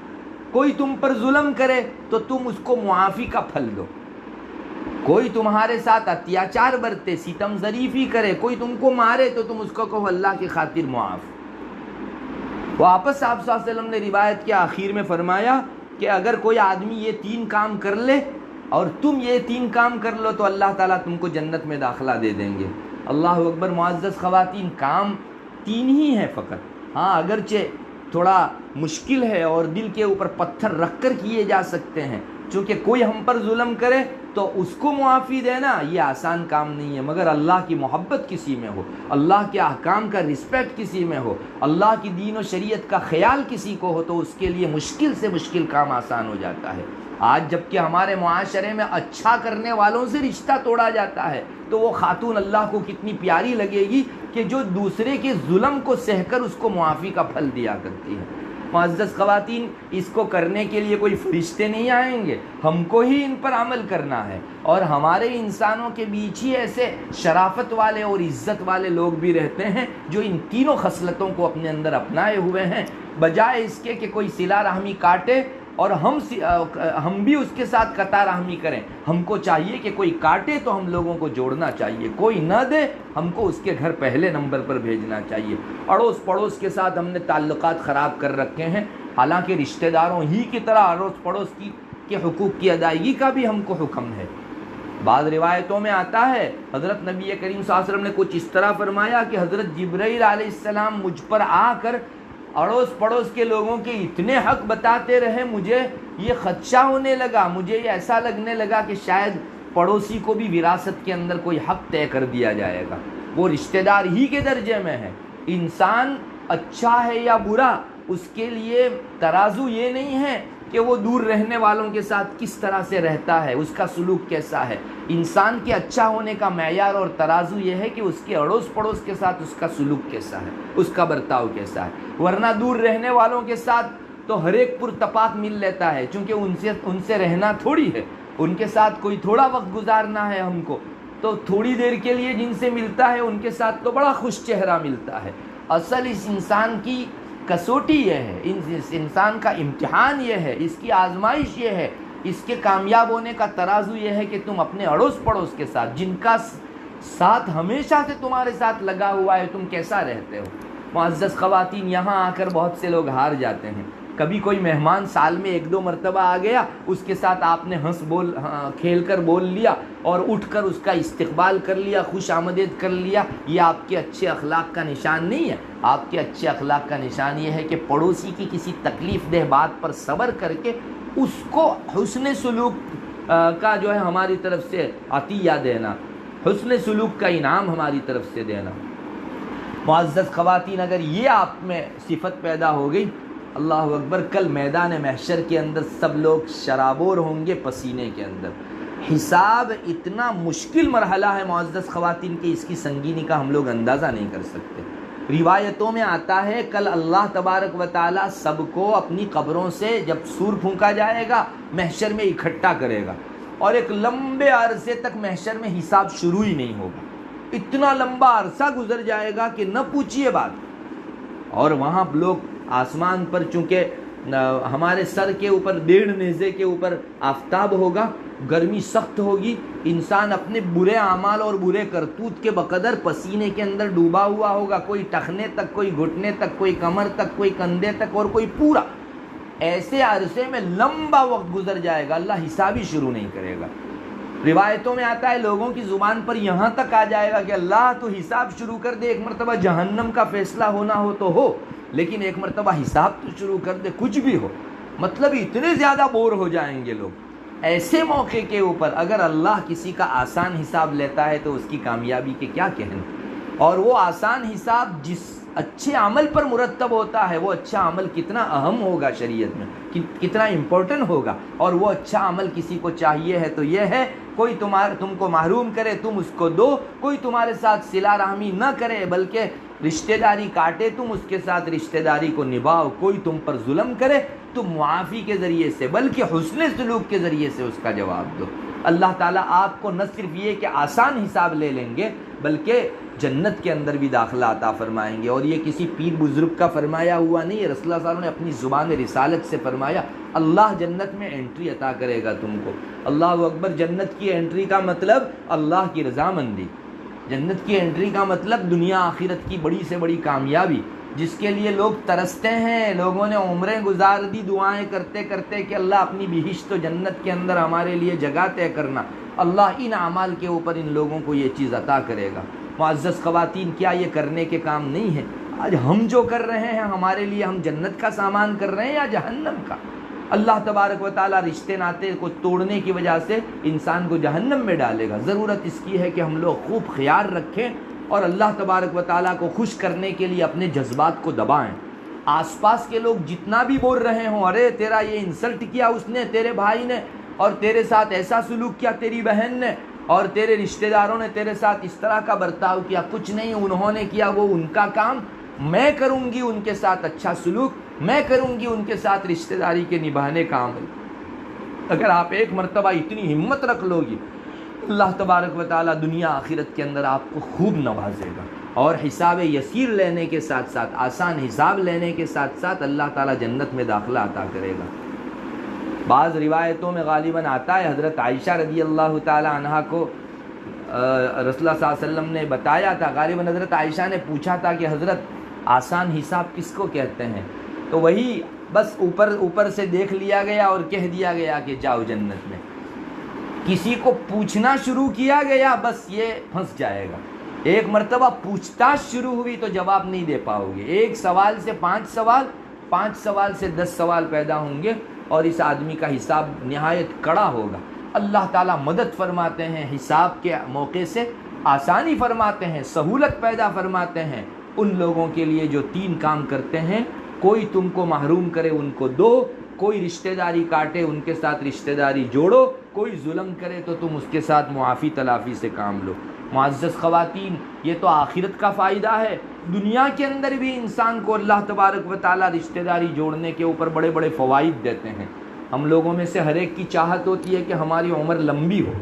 کوئی تم پر ظلم کرے تو تم اس کو معافی کا پھل دو۔ کوئی تمہارے ساتھ اتیاچار برتے، ستم ظریفی کرے، کوئی تم کو مارے تو تم اس کو کہو اللہ کی خاطر معاف۔ واپس آپ صلی اللہ علیہ وسلم نے روایت کے آخر میں فرمایا کہ اگر کوئی آدمی یہ 3 کام کر لے اور تم یہ 3 کام کر لو تو اللہ تعالیٰ تم کو جنت میں داخلہ دے دیں گے۔ اللہ اکبر۔ معزز خواتین، کام 3 ہی ہیں فقط، ہاں اگرچہ تھوڑا مشکل ہے اور دل کے اوپر پتھر رکھ کر کیے جا سکتے ہیں، چونکہ کوئی ہم پر ظلم کرے تو اس کو معافی دینا یہ آسان کام نہیں ہے، مگر اللہ کی محبت کسی میں ہو، اللہ کے احکام کا رسپیکٹ کسی میں ہو، اللہ کی دین و شریعت کا خیال کسی کو ہو تو اس کے لیے مشکل سے مشکل کام آسان ہو جاتا ہے۔ آج جبکہ ہمارے معاشرے میں اچھا کرنے والوں سے رشتہ توڑا جاتا ہے تو وہ خاتون اللہ کو کتنی پیاری لگے گی کہ جو دوسرے کے ظلم کو سہ کر اس کو معافی کا پھل دیا کرتی ہے۔ معزز خواتین، اس کو کرنے کے لیے کوئی فرشتے نہیں آئیں گے، ہم کو ہی ان پر عمل کرنا ہے، اور ہمارے انسانوں کے بیچ ہی ایسے شرافت والے اور عزت والے لوگ بھی رہتے ہیں جو ان تینوں خصلتوں کو اپنے اندر اپنائے ہوئے ہیں۔ بجائے اس کے کہ کوئی صلہ رحمی کاٹے اور ہم بھی اس کے ساتھ قطع رحمی کریں، ہم کو چاہیے کہ کوئی کاٹے تو ہم لوگوں کو جوڑنا چاہیے، کوئی نہ دے ہم کو اس کے گھر پہلے نمبر پر بھیجنا چاہیے۔ اڑوس پڑوس کے ساتھ ہم نے تعلقات خراب کر رکھے ہیں، حالانکہ رشتہ داروں ہی کی طرح اڑوس پڑوس کے حقوق کی ادائیگی کا بھی ہم کو حکم ہے۔ بعض روایتوں میں آتا ہے حضرت نبی کریم صلی اللہ علیہ وسلم نے کچھ اس طرح فرمایا کہ حضرت جبرائیل علیہ السلام مجھ پر آ کر اڑوس پڑوس کے لوگوں کے اتنے حق بتاتے رہے، مجھے یہ خدشہ ہونے لگا، مجھے یہ ایسا لگنے لگا کہ شاید پڑوسی کو بھی وراثت کے اندر کوئی حق طے کر دیا جائے گا، وہ رشتہ دار ہی کے درجے میں ہے۔ انسان اچھا ہے یا برا، اس کے لیے ترازو یہ نہیں ہے کہ وہ دور رہنے والوں کے ساتھ کس طرح سے رہتا ہے، اس کا سلوک کیسا ہے۔ انسان کے اچھا ہونے کا معیار اور ترازو یہ ہے کہ اس کے اڑوس پڑوس کے ساتھ اس کا سلوک کیسا ہے، اس کا برتاؤ کیسا ہے۔ ورنہ دور رہنے والوں کے ساتھ تو ہر ایک پرتپاک مل لیتا ہے، چونکہ ان سے رہنا تھوڑی ہے، ان کے ساتھ کوئی تھوڑا وقت گزارنا ہے ہم کو، تو تھوڑی دیر کے لیے جن سے ملتا ہے ان کے ساتھ تو بڑا خوش چہرہ ملتا ہے۔ اصل اس انسان کی کسوٹی یہ ہے، اس انسان کا امتحان یہ ہے، اس کی آزمائش یہ ہے، اس کے کامیاب ہونے کا ترازو یہ ہے کہ تم اپنے اڑوس پڑوس کے ساتھ، جن کا ساتھ ہمیشہ سے تمہارے ساتھ لگا ہوا ہے، تم کیسا رہتے ہو۔ معزز خواتین، یہاں آ کر بہت سے لوگ ہار جاتے ہیں۔ کبھی کوئی مہمان سال میں 1-2 مرتبہ آ گیا، اس کے ساتھ آپ نے کھیل کر بول لیا اور اٹھ کر اس کا استقبال کر لیا، خوش آمدید کر لیا، یہ آپ کے اچھے اخلاق کا نشان نہیں ہے۔ آپ کے اچھے اخلاق کا نشان یہ ہے کہ پڑوسی کی کسی تکلیف دہ بات پر صبر کر کے اس کو حسن سلوک کا جو ہے ہماری طرف سے عطیہ دینا، حسن سلوک کا انعام ہماری طرف سے دینا۔ معزز خواتین، اگر یہ آپ میں صفت پیدا ہو گئی، اللہ اکبر، کل میدان محشر کے اندر سب لوگ شرابور ہوں گے پسینے کے اندر۔ حساب اتنا مشکل مرحلہ ہے معزز خواتین کہ اس کی سنگینی کا ہم لوگ اندازہ نہیں کر سکتے۔ روایتوں میں آتا ہے کل اللہ تبارک و تعالیٰ سب کو اپنی قبروں سے جب سور پھونکا جائے گا محشر میں اکٹھا کرے گا، اور ایک لمبے عرصے تک محشر میں حساب شروع ہی نہیں ہوگا۔ اتنا لمبا عرصہ گزر جائے گا کہ نہ پوچھیے بات۔ اور وہاں لوگ آسمان پر، چونکہ ہمارے سر کے اوپر 1.5 نیزے کے اوپر آفتاب ہوگا، گرمی سخت ہوگی، انسان اپنے برے اعمال اور برے کرتوت کے بقدر پسینے کے اندر ڈوبا ہوا ہوگا، کوئی ٹخنے تک، کوئی گھٹنے تک، کوئی کمر تک، کوئی کندھے تک، اور کوئی پورا۔ ایسے عرصے میں لمبا وقت گزر جائے گا، اللہ حساب ہی شروع نہیں کرے گا۔ روایتوں میں آتا ہے لوگوں کی زبان پر یہاں تک آ جائے گا کہ اللہ تو حساب شروع کر دے، ایک مرتبہ جہنم کا فیصلہ ہونا ہو تو ہو، لیکن ایک مرتبہ حساب تو شروع کر دے، کچھ بھی ہو۔ مطلب اتنے زیادہ بور ہو جائیں گے لوگ۔ ایسے موقع کے اوپر اگر اللہ کسی کا آسان حساب لیتا ہے تو اس کی کامیابی کے کیا کہنے۔ اور وہ آسان حساب جس اچھے عمل پر مرتب ہوتا ہے، وہ اچھا عمل کتنا اہم ہوگا شریعت میں، کتنا امپورٹنٹ ہوگا۔ اور وہ اچھا عمل کسی کو چاہیے ہے تو یہ ہے، کوئی تم کو محروم کرے تم اس کو دو، کوئی تمہارے ساتھ صلہ رحمی نہ کرے بلکہ رشتہ داری کاٹے تم اس کے ساتھ رشتہ داری کو نبھاؤ، کوئی تم پر ظلم کرے تم معافی کے ذریعے سے بلکہ حسن سلوک کے ذریعے سے اس کا جواب دو۔ اللہ تعالیٰ آپ کو نہ صرف یہ کہ آسان حساب لے لیں گے بلکہ جنت کے اندر بھی داخلہ عطا فرمائیں گے۔ اور یہ کسی پیر بزرگ کا فرمایا ہوا نہیں ہے، رسول اللہ صلی اللہ علیہ وسلم نے اپنی زبان رسالت سے فرمایا، اللہ جنت میں انٹری عطا کرے گا تم کو۔ اللہ اکبر، جنت کی انٹری کا مطلب اللہ کی رضامندی، جنت کی انٹری کا مطلب دنیا آخرت کی بڑی سے بڑی کامیابی، جس کے لیے لوگ ترستے ہیں۔ لوگوں نے عمریں گزار دی دعائیں کرتے کرتے کہ اللہ اپنی بہشت و جنت کے اندر ہمارے لیے جگہ طے کرنا۔ اللہ ان اعمال کے اوپر ان لوگوں کو یہ چیز عطا کرے گا۔ معزز خواتین، کیا یہ کرنے کے کام نہیں ہے؟ آج ہم جو کر رہے ہیں ہمارے لیے ہم جنت کا سامان کر رہے ہیں یا جہنم کا؟ اللہ تبارک و تعالیٰ رشتے ناطے کو توڑنے کی وجہ سے انسان کو جہنم میں ڈالے گا۔ ضرورت اس کی ہے کہ ہم لوگ خوب خیال رکھیں اور اللہ تبارک و تعالیٰ کو خوش کرنے کے لیے اپنے جذبات کو دبائیں۔ آس پاس کے لوگ جتنا بھی بول رہے ہوں، ارے تیرا یہ انسلٹ کیا اس نے، تیرے بھائی نے، اور تیرے ساتھ ایسا سلوک کیا تیری بہن نے، اور تیرے رشتہ داروں نے تیرے ساتھ اس طرح کا برتاؤ کیا، کچھ نہیں، انہوں نے کیا، وہ ان کا کام، میں کروں گی ان کے ساتھ اچھا سلوک، میں کروں گی ان کے ساتھ رشتہ داری کے نبھانے کا عمل۔ اگر آپ ایک مرتبہ اتنی ہمت رکھ لو گی، اللہ تبارک و تعالیٰ دنیا آخرت کے اندر آپ کو خوب نوازے گا، اور حساب یسیر لینے کے ساتھ ساتھ، آسان حساب لینے کے ساتھ ساتھ اللہ تعالیٰ جنت میں داخلہ عطا کرے گا۔ بعض روایتوں میں غالباً آتا ہے حضرت عائشہ رضی اللہ تعالیٰ عنہا کو رسول اللہ صلی اللہ علیہ وسلم نے بتایا تھا، غالباً حضرت عائشہ نے پوچھا تھا کہ حضرت آسان حساب کس کو کہتے ہیں؟ تو وہی بس اوپر سے دیکھ لیا گیا اور کہہ دیا گیا کہ جاؤ جنت میں۔ کسی کو پوچھنا شروع کیا گیا بس یہ پھنس جائے گا۔ ایک مرتبہ پوچھ تاچھ شروع ہوئی تو جواب نہیں دے پاؤ گے۔ ایک سوال سے 5 سوال، 5 سوال سے 10 سوال پیدا ہوں گے اور اس آدمی کا حساب نہایت کڑا ہوگا۔ اللہ تعالیٰ مدد فرماتے ہیں، حساب کے موقع سے آسانی فرماتے ہیں، سہولت پیدا فرماتے ہیں ان لوگوں کے لیے جو 3 کام کرتے ہیں، کوئی تم کو محروم کرے ان کو دو، کوئی رشتہ داری کاٹے ان کے ساتھ رشتہ داری جوڑو، کوئی ظلم کرے تو تم اس کے ساتھ معافی تلافی سے کام لو۔ معزز خواتین، یہ تو آخرت کا فائدہ ہے۔ دنیا کے اندر بھی انسان کو اللہ تبارک و تعالیٰ رشتہ داری جوڑنے کے اوپر بڑے بڑے فوائد دیتے ہیں۔ ہم لوگوں میں سے ہر ایک کی چاہت ہوتی ہے کہ ہماری عمر لمبی ہو،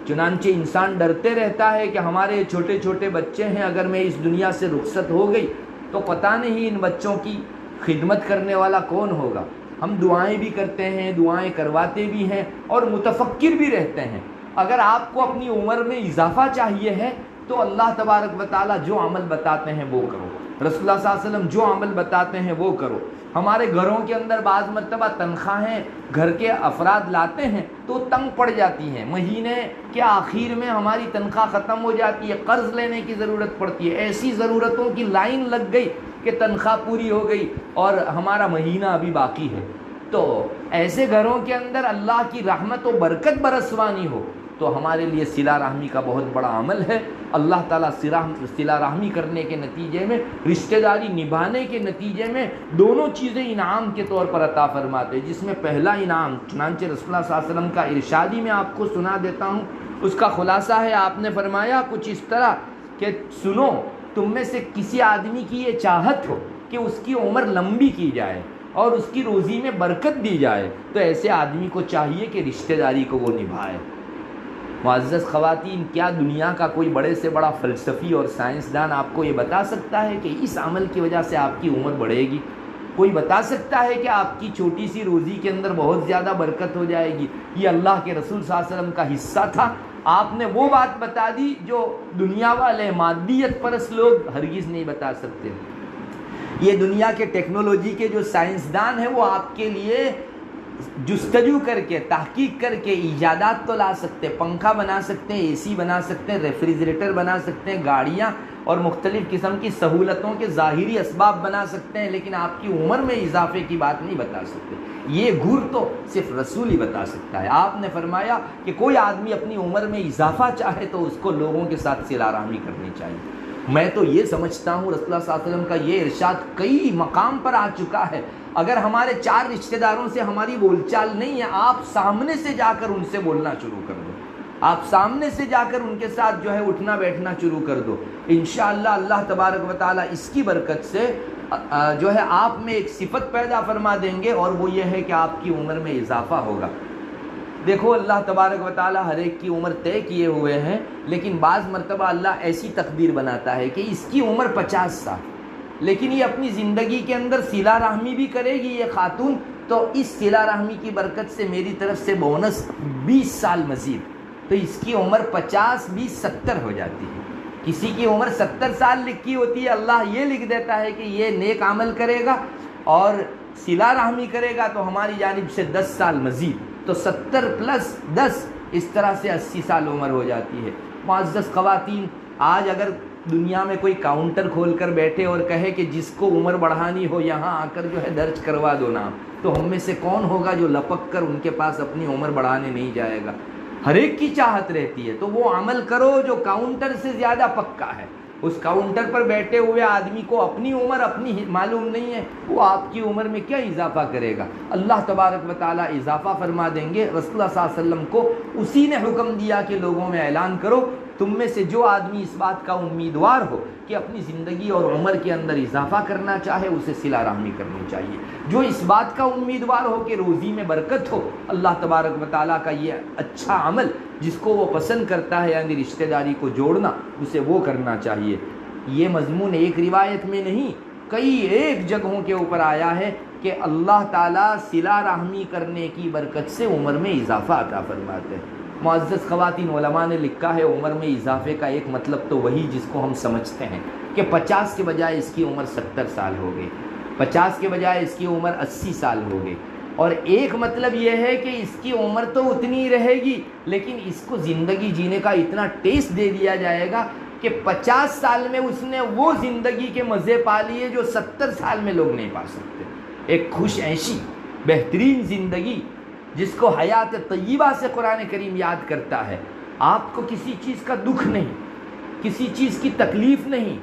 چنانچہ انسان ڈرتے رہتا ہے کہ ہمارے چھوٹے چھوٹے بچے ہیں، اگر میں اس دنیا سے رخصت ہو گئی تو پتہ نہیں ان بچوں کی خدمت کرنے والا کون ہوگا۔ ہم دعائیں بھی کرتے ہیں، دعائیں کرواتے بھی ہیں اور متفکر بھی رہتے ہیں۔ اگر آپ کو اپنی عمر میں اضافہ چاہیے ہے تو اللہ تبارک و تعالیٰ جو عمل بتاتے ہیں وہ کرو، رسول اللہ صلی اللہ علیہ وسلم جو عمل بتاتے ہیں وہ کرو۔ ہمارے گھروں کے اندر بعض مرتبہ تنخواہیں گھر کے افراد لاتے ہیں تو تنگ پڑ جاتی ہیں، مہینے کے آخر میں ہماری تنخواہ ختم ہو جاتی ہے، قرض لینے کی ضرورت پڑتی ہے، ایسی ضرورتوں کی لائن لگ گئی کہ تنخواہ پوری ہو گئی اور ہمارا مہینہ ابھی باقی ہے۔ تو ایسے گھروں کے اندر اللہ کی رحمت و برکت برسوانی ہو تو ہمارے لیے صلہ رحمی کا بہت بڑا عمل ہے۔ اللہ تعالیٰ صلہ رحمی کرنے کے نتیجے میں، رشتہ داری نبھانے کے نتیجے میں دونوں چیزیں انعام کے طور پر عطا فرماتے ہیں، جس میں پہلا انعام چنانچہ رسول اللہ صلی اللہ علیہ وسلم کا ارشادی میں آپ کو سنا دیتا ہوں، اس کا خلاصہ ہے، آپ نے فرمایا کچھ اس طرح کہ سنو، تم میں سے کسی آدمی کی یہ چاہت ہو کہ اس کی عمر لمبی کی جائے اور اس کی روزی میں برکت دی جائے تو ایسے آدمی کو چاہیے کہ رشتہ داری کو وہ نبھائے۔ معزز خواتین، کیا دنیا کا کوئی بڑے سے بڑا فلسفی اور سائنسدان آپ کو یہ بتا سکتا ہے کہ اس عمل کی وجہ سے آپ کی عمر بڑھے گی؟ کوئی بتا سکتا ہے کہ آپ کی چھوٹی سی روزی کے اندر بہت زیادہ برکت ہو جائے گی؟ یہ اللہ کے رسول صلی اللہ علیہ وسلم کا حصہ تھا۔ آپ نے وہ بات بتا دی جو دنیا والے مادیت پرست لوگ ہرگز نہیں بتا سکتے۔ یہ دنیا کے ٹیکنالوجی کے جو سائنسدان ہیں وہ آپ کے لیے جستجو کر کے، تحقیق کر کے ایجادات تو لا سکتے، پنکھا بنا سکتے ہیں، اے سی بنا سکتے ہیں، ریفریجریٹر بنا سکتے ہیں، گاڑیاں اور مختلف قسم کی سہولتوں کے ظاہری اسباب بنا سکتے ہیں، لیکن آپ کی عمر میں اضافے کی بات نہیں بتا سکتے۔ یہ گر تو صرف رسول ہی بتا سکتا ہے۔ آپ نے فرمایا کہ کوئی آدمی اپنی عمر میں اضافہ چاہے تو اس کو لوگوں کے ساتھ صلہ رحمی کرنی چاہیے۔ میں تو یہ سمجھتا ہوں رسول اللہ صلی اللہ علیہ وسلم کا یہ ارشاد کئی مقام پر آ چکا ہے، اگر ہمارے 4 رشتہ داروں سے ہماری بول چال نہیں ہے، آپ سامنے سے جا کر ان سے بولنا شروع کر دو، آپ سامنے سے جا کر ان کے ساتھ جو ہے اٹھنا بیٹھنا شروع کر دو، انشاءاللہ اللہ تبارک و تعالیٰ اس کی برکت سے جو ہے آپ میں ایک صفت پیدا فرما دیں گے، اور وہ یہ ہے کہ آپ کی عمر میں اضافہ ہوگا۔ دیکھو اللہ تبارک و تعالیٰ ہر ایک کی عمر طے کیے ہوئے ہیں، لیکن بعض مرتبہ اللہ ایسی تقدیر بناتا ہے کہ اس کی عمر 50 سال، لیکن یہ اپنی زندگی کے اندر صلہ رحمی بھی کرے گی یہ خاتون، تو اس صلہ رحمی کی برکت سے میری طرف سے بونس 20 سال مزید، تو اس کی عمر 50 20 70 ہو جاتی ہے۔ کسی کی عمر 70 سال لکھی ہوتی ہے، اللہ یہ لکھ دیتا ہے کہ یہ نیک عمل کرے گا اور صلہ رحمی کرے گا تو ہماری جانب سے 10 سال مزید، تو 70 + 10 اس طرح سے 80 سال عمر ہو جاتی ہے۔ معزز خواتین، آج اگر دنیا میں کوئی کاؤنٹر کھول کر بیٹھے اور کہے کہ جس کو عمر بڑھانی ہو یہاں آ کر جو ہے درج کروا دو نام، تو ہم میں سے کون ہوگا جو لپک کر ان کے پاس اپنی عمر بڑھانے نہیں جائے گا؟ ہر ایک کی چاہت رہتی ہے، تو وہ عمل کرو جو کاؤنٹر سے زیادہ پکا ہے۔ اس کاؤنٹر پر بیٹھے ہوئے آدمی کو اپنی عمر اپنی معلوم نہیں ہے، وہ آپ کی عمر میں کیا اضافہ کرے گا؟ اللہ تبارک و تعالیٰ اضافہ فرما دیں گے۔ رسول اللہ صلی اللہ علیہ وسلم کو اسی نے حکم دیا کہ لوگوں میں اعلان کرو، تم میں سے جو آدمی اس بات کا امیدوار ہو کہ اپنی زندگی اور عمر کے اندر اضافہ کرنا چاہے، اسے صلہ رحمی کرنی چاہیے۔ جو اس بات کا امیدوار ہو کہ روزی میں برکت ہو، اللہ تبارک و تعالیٰ کا یہ اچھا عمل جس کو وہ پسند کرتا ہے، یعنی رشتہ داری کو جوڑنا، اسے وہ کرنا چاہیے۔ یہ مضمون ایک روایت میں نہیں، کئی ایک جگہوں کے اوپر آیا ہے کہ اللہ تعالیٰ صلہ رحمی کرنے کی برکت سے عمر میں اضافہ عطا فرماتے ہیں۔ معزز خواتین، علماء نے لکھا ہے عمر میں اضافے کا ایک مطلب تو وہی جس کو ہم سمجھتے ہیں کہ 50 کے بجائے اس کی عمر 70 سال ہو گئی، 50 کے بجائے اس کی عمر 80 سال ہو گئی، اور ایک مطلب یہ ہے کہ اس کی عمر تو اتنی رہے گی لیکن اس کو زندگی جینے کا اتنا ٹیسٹ دے دیا جائے گا کہ 50 سال میں اس نے وہ زندگی کے مزے پا لیے جو 70 سال میں لوگ نہیں پا سکتے۔ ایک خوش عیشی، بہترین زندگی جس کو حیات طیبہ سے قرآن کریم یاد کرتا ہے۔ آپ کو کسی چیز کا دکھ نہیں، کسی چیز کی تکلیف نہیں،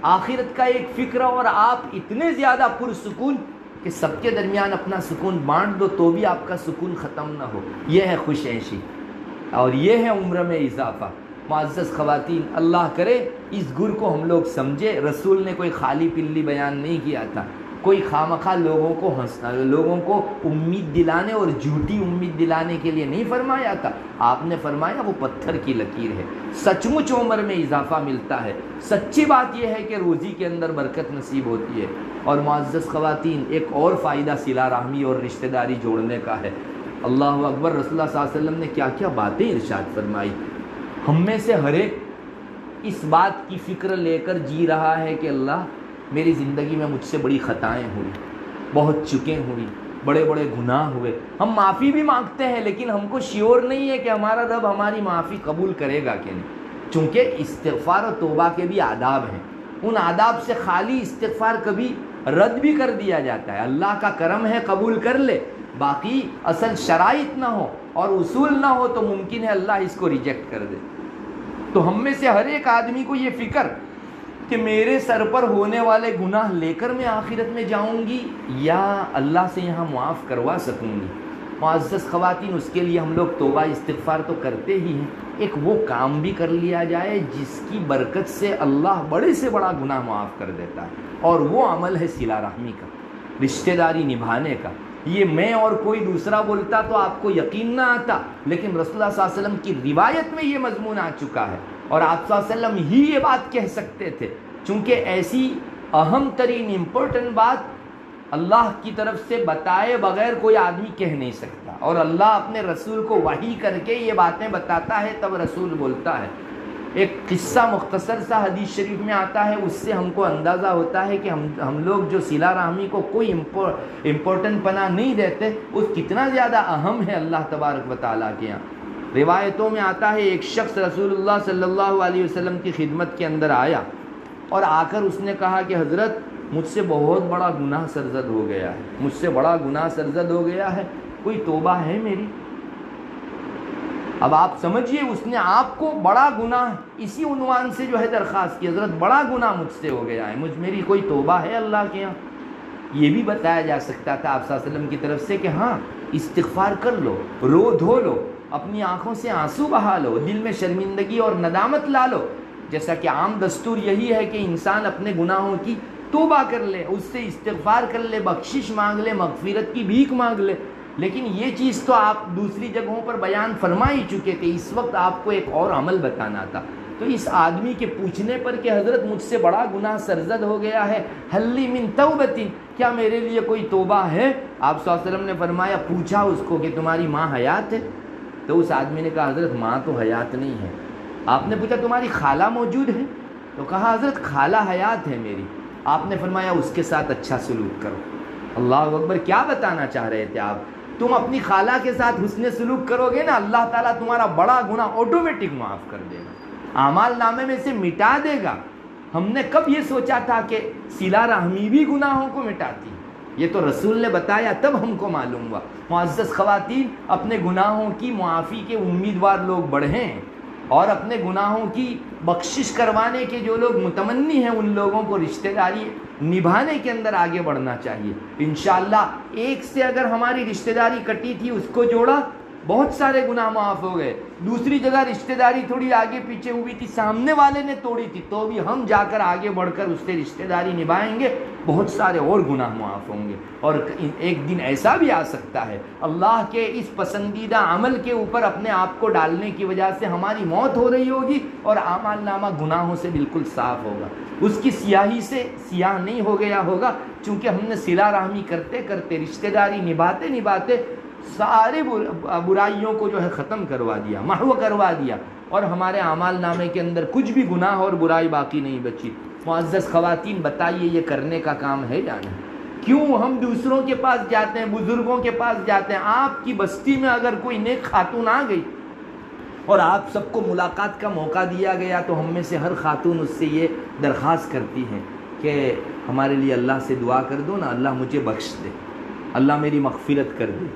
آخرت کا ایک فکر، اور آپ اتنے زیادہ پرسکون کہ سب کے درمیان اپنا سکون بانٹ دو تو بھی آپ کا سکون ختم نہ ہو. یہ ہے خوش عیشی اور یہ ہے عمر میں اضافہ. معزز خواتین، اللہ کرے اس گر کو ہم لوگ سمجھے. رسول نے کوئی خالی پلی بیان نہیں کیا تھا، کوئی خامخواہ لوگوں کو امید دلانے اور جھوٹی امید دلانے کے لیے نہیں فرمایا تھا. آپ نے فرمایا وہ پتھر کی لکیر ہے. سچ مچ عمر میں اضافہ ملتا ہے. سچی بات یہ ہے کہ روزی کے اندر برکت نصیب ہوتی ہے. اور معزز خواتین، ایک اور فائدہ صلہ رحمی اور رشتہ داری جوڑنے کا ہے. اللہ اکبر. رسول اللہ صلی اللہ علیہ وسلم نے کیا کیا باتیں ارشاد فرمائی. ہم میں سے ہر ایک اس بات کی فکر لے کر جی رہا ہے کہ اللہ میری زندگی میں مجھ سے بڑی خطائیں ہوئی، بہت چکیں ہوئی، بڑے بڑے گناہ ہوئے. ہم معافی بھی مانگتے ہیں لیکن ہم کو شیور نہیں ہے کہ ہمارا رب ہماری معافی قبول کرے گا کہ نہیں. چونکہ استغفار و توبہ کے بھی آداب ہیں. ان آداب سے خالی استغفار کبھی رد بھی کر دیا جاتا ہے. اللہ کا کرم ہے قبول کر لے، باقی اصل شرائط نہ ہو اور اصول نہ ہو تو ممکن ہے اللہ اس کو ریجیکٹ کر دے. تو ہم میں سے ہر ایک آدمی کو یہ فکر کہ میرے سر پر ہونے والے گناہ لے کر میں آخرت میں جاؤں گی یا اللہ سے یہاں معاف کروا سکوں گی. معزز خواتین، اس کے لیے ہم لوگ توبہ استغفار تو کرتے ہی ہیں. ایک وہ کام بھی کر لیا جائے جس کی برکت سے اللہ بڑے سے بڑا گناہ معاف کر دیتا ہے، اور وہ عمل ہے صلہ رحمی کا، رشتہ داری نبھانے کا. یہ میں اور کوئی دوسرا بولتا تو آپ کو یقین نہ آتا، لیکن رسول اللہ صلی اللہ علیہ وسلم کی روایت میں یہ مضمون آ چکا ہے اور آپ صلی اللہ علیہ وسلم ہی یہ بات کہہ سکتے تھے. چونکہ ایسی اہم ترین امپورٹنٹ بات اللہ کی طرف سے بتائے بغیر کوئی آدمی کہہ نہیں سکتا، اور اللہ اپنے رسول کو وحی کر کے یہ باتیں بتاتا ہے تب رسول بولتا ہے. ایک قصہ مختصر سا حدیث شریف میں آتا ہے، اس سے ہم کو اندازہ ہوتا ہے کہ ہم لوگ جو صلہ رحمی کو کوئی امپورٹنٹ پناہ نہیں دیتے، وہ کتنا زیادہ اہم ہے اللہ تبارک و تعالیٰ کے یہاں. روایتوں میں آتا ہے ایک شخص رسول اللہ صلی اللہ علیہ وسلم کی خدمت کے اندر آیا اور آ کر اس نے کہا کہ حضرت مجھ سے بہت بڑا گناہ سرزد ہو گیا ہے، مجھ سے بڑا گناہ سرزد ہو گیا ہے، کوئی توبہ ہے میری؟ اب آپ سمجھیے، اس نے آپ کو بڑا گناہ اسی عنوان سے جو ہے درخواست کی، حضرت بڑا گناہ مجھ سے ہو گیا ہے، میری کوئی توبہ ہے اللہ کے یہاں؟ یہ بھی بتایا جا سکتا تھا آپ صلی اللہ علیہ وسلم کی طرف سے کہ ہاں استغفار کر لو، رو دھو لو، اپنی آنکھوں سے آنسو بہا لو، دل میں شرمندگی اور ندامت لا لو. جیسا کہ عام دستور یہی ہے کہ انسان اپنے گناہوں کی توبہ کر لے، اس سے استغفار کر لے، بخشش مانگ لے، مغفرت کی بھیک مانگ لے. لیکن یہ چیز تو آپ دوسری جگہوں پر بیان فرما ہی چکے تھے. اس وقت آپ کو ایک اور عمل بتانا تھا. تو اس آدمی کے پوچھنے پر کہ حضرت مجھ سے بڑا گناہ سرزد ہو گیا ہے، حلی من توبۃ، کیا میرے لیے کوئی توبہ ہے؟ آپ صلی اللہ علیہ وسلم نے فرمایا، پوچھا اس کو کہ تمہاری ماں حیات ہے؟ تو اس آدمی نے کہا حضرت ماں تو حیات نہیں ہے. آپ نے پوچھا تمہاری خالہ موجود ہے؟ تو کہا حضرت خالہ حیات ہے میری. آپ نے فرمایا اس کے ساتھ اچھا سلوک کرو. اللہ اکبر. کیا بتانا چاہ رہے تھے آپ؟ تم اپنی خالہ کے ساتھ حسن سلوک کرو گے نا، اللہ تعالیٰ تمہارا بڑا گناہ آٹومیٹک معاف کر دے گا، اعمال نامے میں سے مٹا دے گا. ہم نے کب یہ سوچا تھا کہ صلہ رحمی بھی گناہوں کو مٹاتی؟ یہ تو رسول نے بتایا تب ہم کو معلوم ہوا. معزز خواتین، اپنے گناہوں کی معافی کے امیدوار لوگ بڑھیں اور اپنے گناہوں کی بخشش کروانے کے جو لوگ متمنی ہیں ان لوگوں کو رشتہ داری نبھانے کے اندر آگے بڑھنا چاہیے. انشاءاللہ ایک سے اگر ہماری رشتہ داری کٹی تھی اس کو جوڑا، بہت سارے گناہ معاف ہو گئے. دوسری جگہ رشتہ داری تھوڑی آگے پیچھے ہوئی تھی، سامنے والے نے توڑی تھی، تو بھی ہم جا کر آگے بڑھ کر اس سے رشتہ داری نبھائیں گے، بہت سارے اور گناہ معاف ہوں گے. اور ایک دن ایسا بھی آ سکتا ہے اللہ کے اس پسندیدہ عمل کے اوپر اپنے آپ کو ڈالنے کی وجہ سے ہماری موت ہو رہی ہوگی اور اعمال نامہ گناہوں سے بالکل صاف ہوگا، اس کی سیاہی سے سیاہ نہیں ہو گیا ہوگا، چونکہ ہم نے صلہ رحمی کرتے کرتے، رشتہ داری نبھاتے نبھاتے سارے برائیوں کو جو ہے ختم کروا دیا، محو کروا دیا، اور ہمارے اعمال نامے کے اندر کچھ بھی گناہ اور برائی باقی نہیں بچی. معزز خواتین، بتائیے یہ کرنے کا کام ہے یا نہیں؟ کیوں ہم دوسروں کے پاس جاتے ہیں، بزرگوں کے پاس جاتے ہیں؟ آپ کی بستی میں اگر کوئی نیک خاتون آ گئی اور آپ سب کو ملاقات کا موقع دیا گیا تو ہم میں سے ہر خاتون اس سے یہ درخواست کرتی ہیں کہ ہمارے لیے اللہ سے دعا کر دو نا، اللہ مجھے بخش دے، اللہ میری مغفرت کر دے.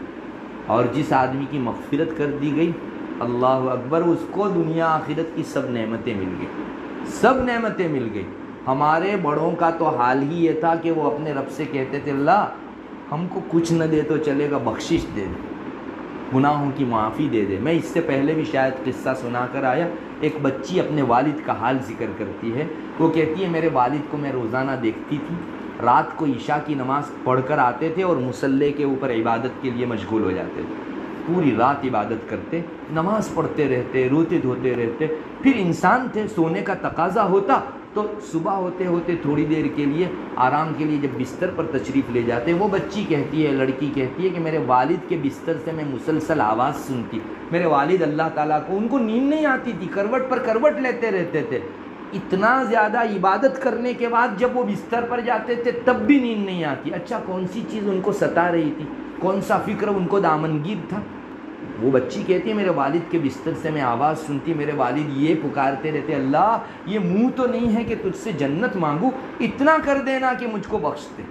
اور جس آدمی کی مغفرت کر دی گئی، اللہ اکبر، اس کو دنیا آخرت کی سب نعمتیں مل گئی، سب نعمتیں مل گئی. ہمارے بڑوں کا تو حال ہی یہ تھا کہ وہ اپنے رب سے کہتے تھے اللہ ہم کو کچھ نہ دے تو چلے گا، بخشش دے دے، گناہوں کی معافی دے دے۔ میں اس سے پہلے بھی شاید قصہ سنا کر آیا، ایک بچی اپنے والد کا حال ذکر کرتی ہے، وہ کہتی ہے میرے والد کو میں روزانہ دیکھتی تھی، رات کو عشاء کی نماز پڑھ کر آتے تھے اور مصلی کے اوپر عبادت کے لیے مشغول ہو جاتے تھے، پوری رات عبادت کرتے، نماز پڑھتے رہتے، روتے دھوتے رہتے، پھر انسان تھے، سونے کا تقاضا ہوتا تو صبح ہوتے ہوتے تھوڑی دیر کے لیے آرام کے لیے جب بستر پر تشریف لے جاتے، وہ بچی کہتی ہے، لڑکی کہتی ہے کہ میرے والد کے بستر سے میں مسلسل آواز سنتی، میرے والد اللہ تعالیٰ کو، ان کو نیند نہیں آتی تھی، کروٹ پر کروٹ لیتے رہتے تھے، اتنا زیادہ عبادت کرنے کے بعد جب وہ بستر پر جاتے تھے تب بھی نیند نہیں آتی۔ اچھا کون سی چیز ان کو ستا رہی تھی، کون سا فکر ان کو دامنگیر تھا؟ وہ بچی کہتی ہے میرے والد کے بستر سے میں آواز سنتی، میرے والد یہ پکارتے رہتے، اللہ یہ منہ تو نہیں ہے کہ تجھ سے جنت مانگوں، اتنا کر دینا کہ مجھ کو بخش دے،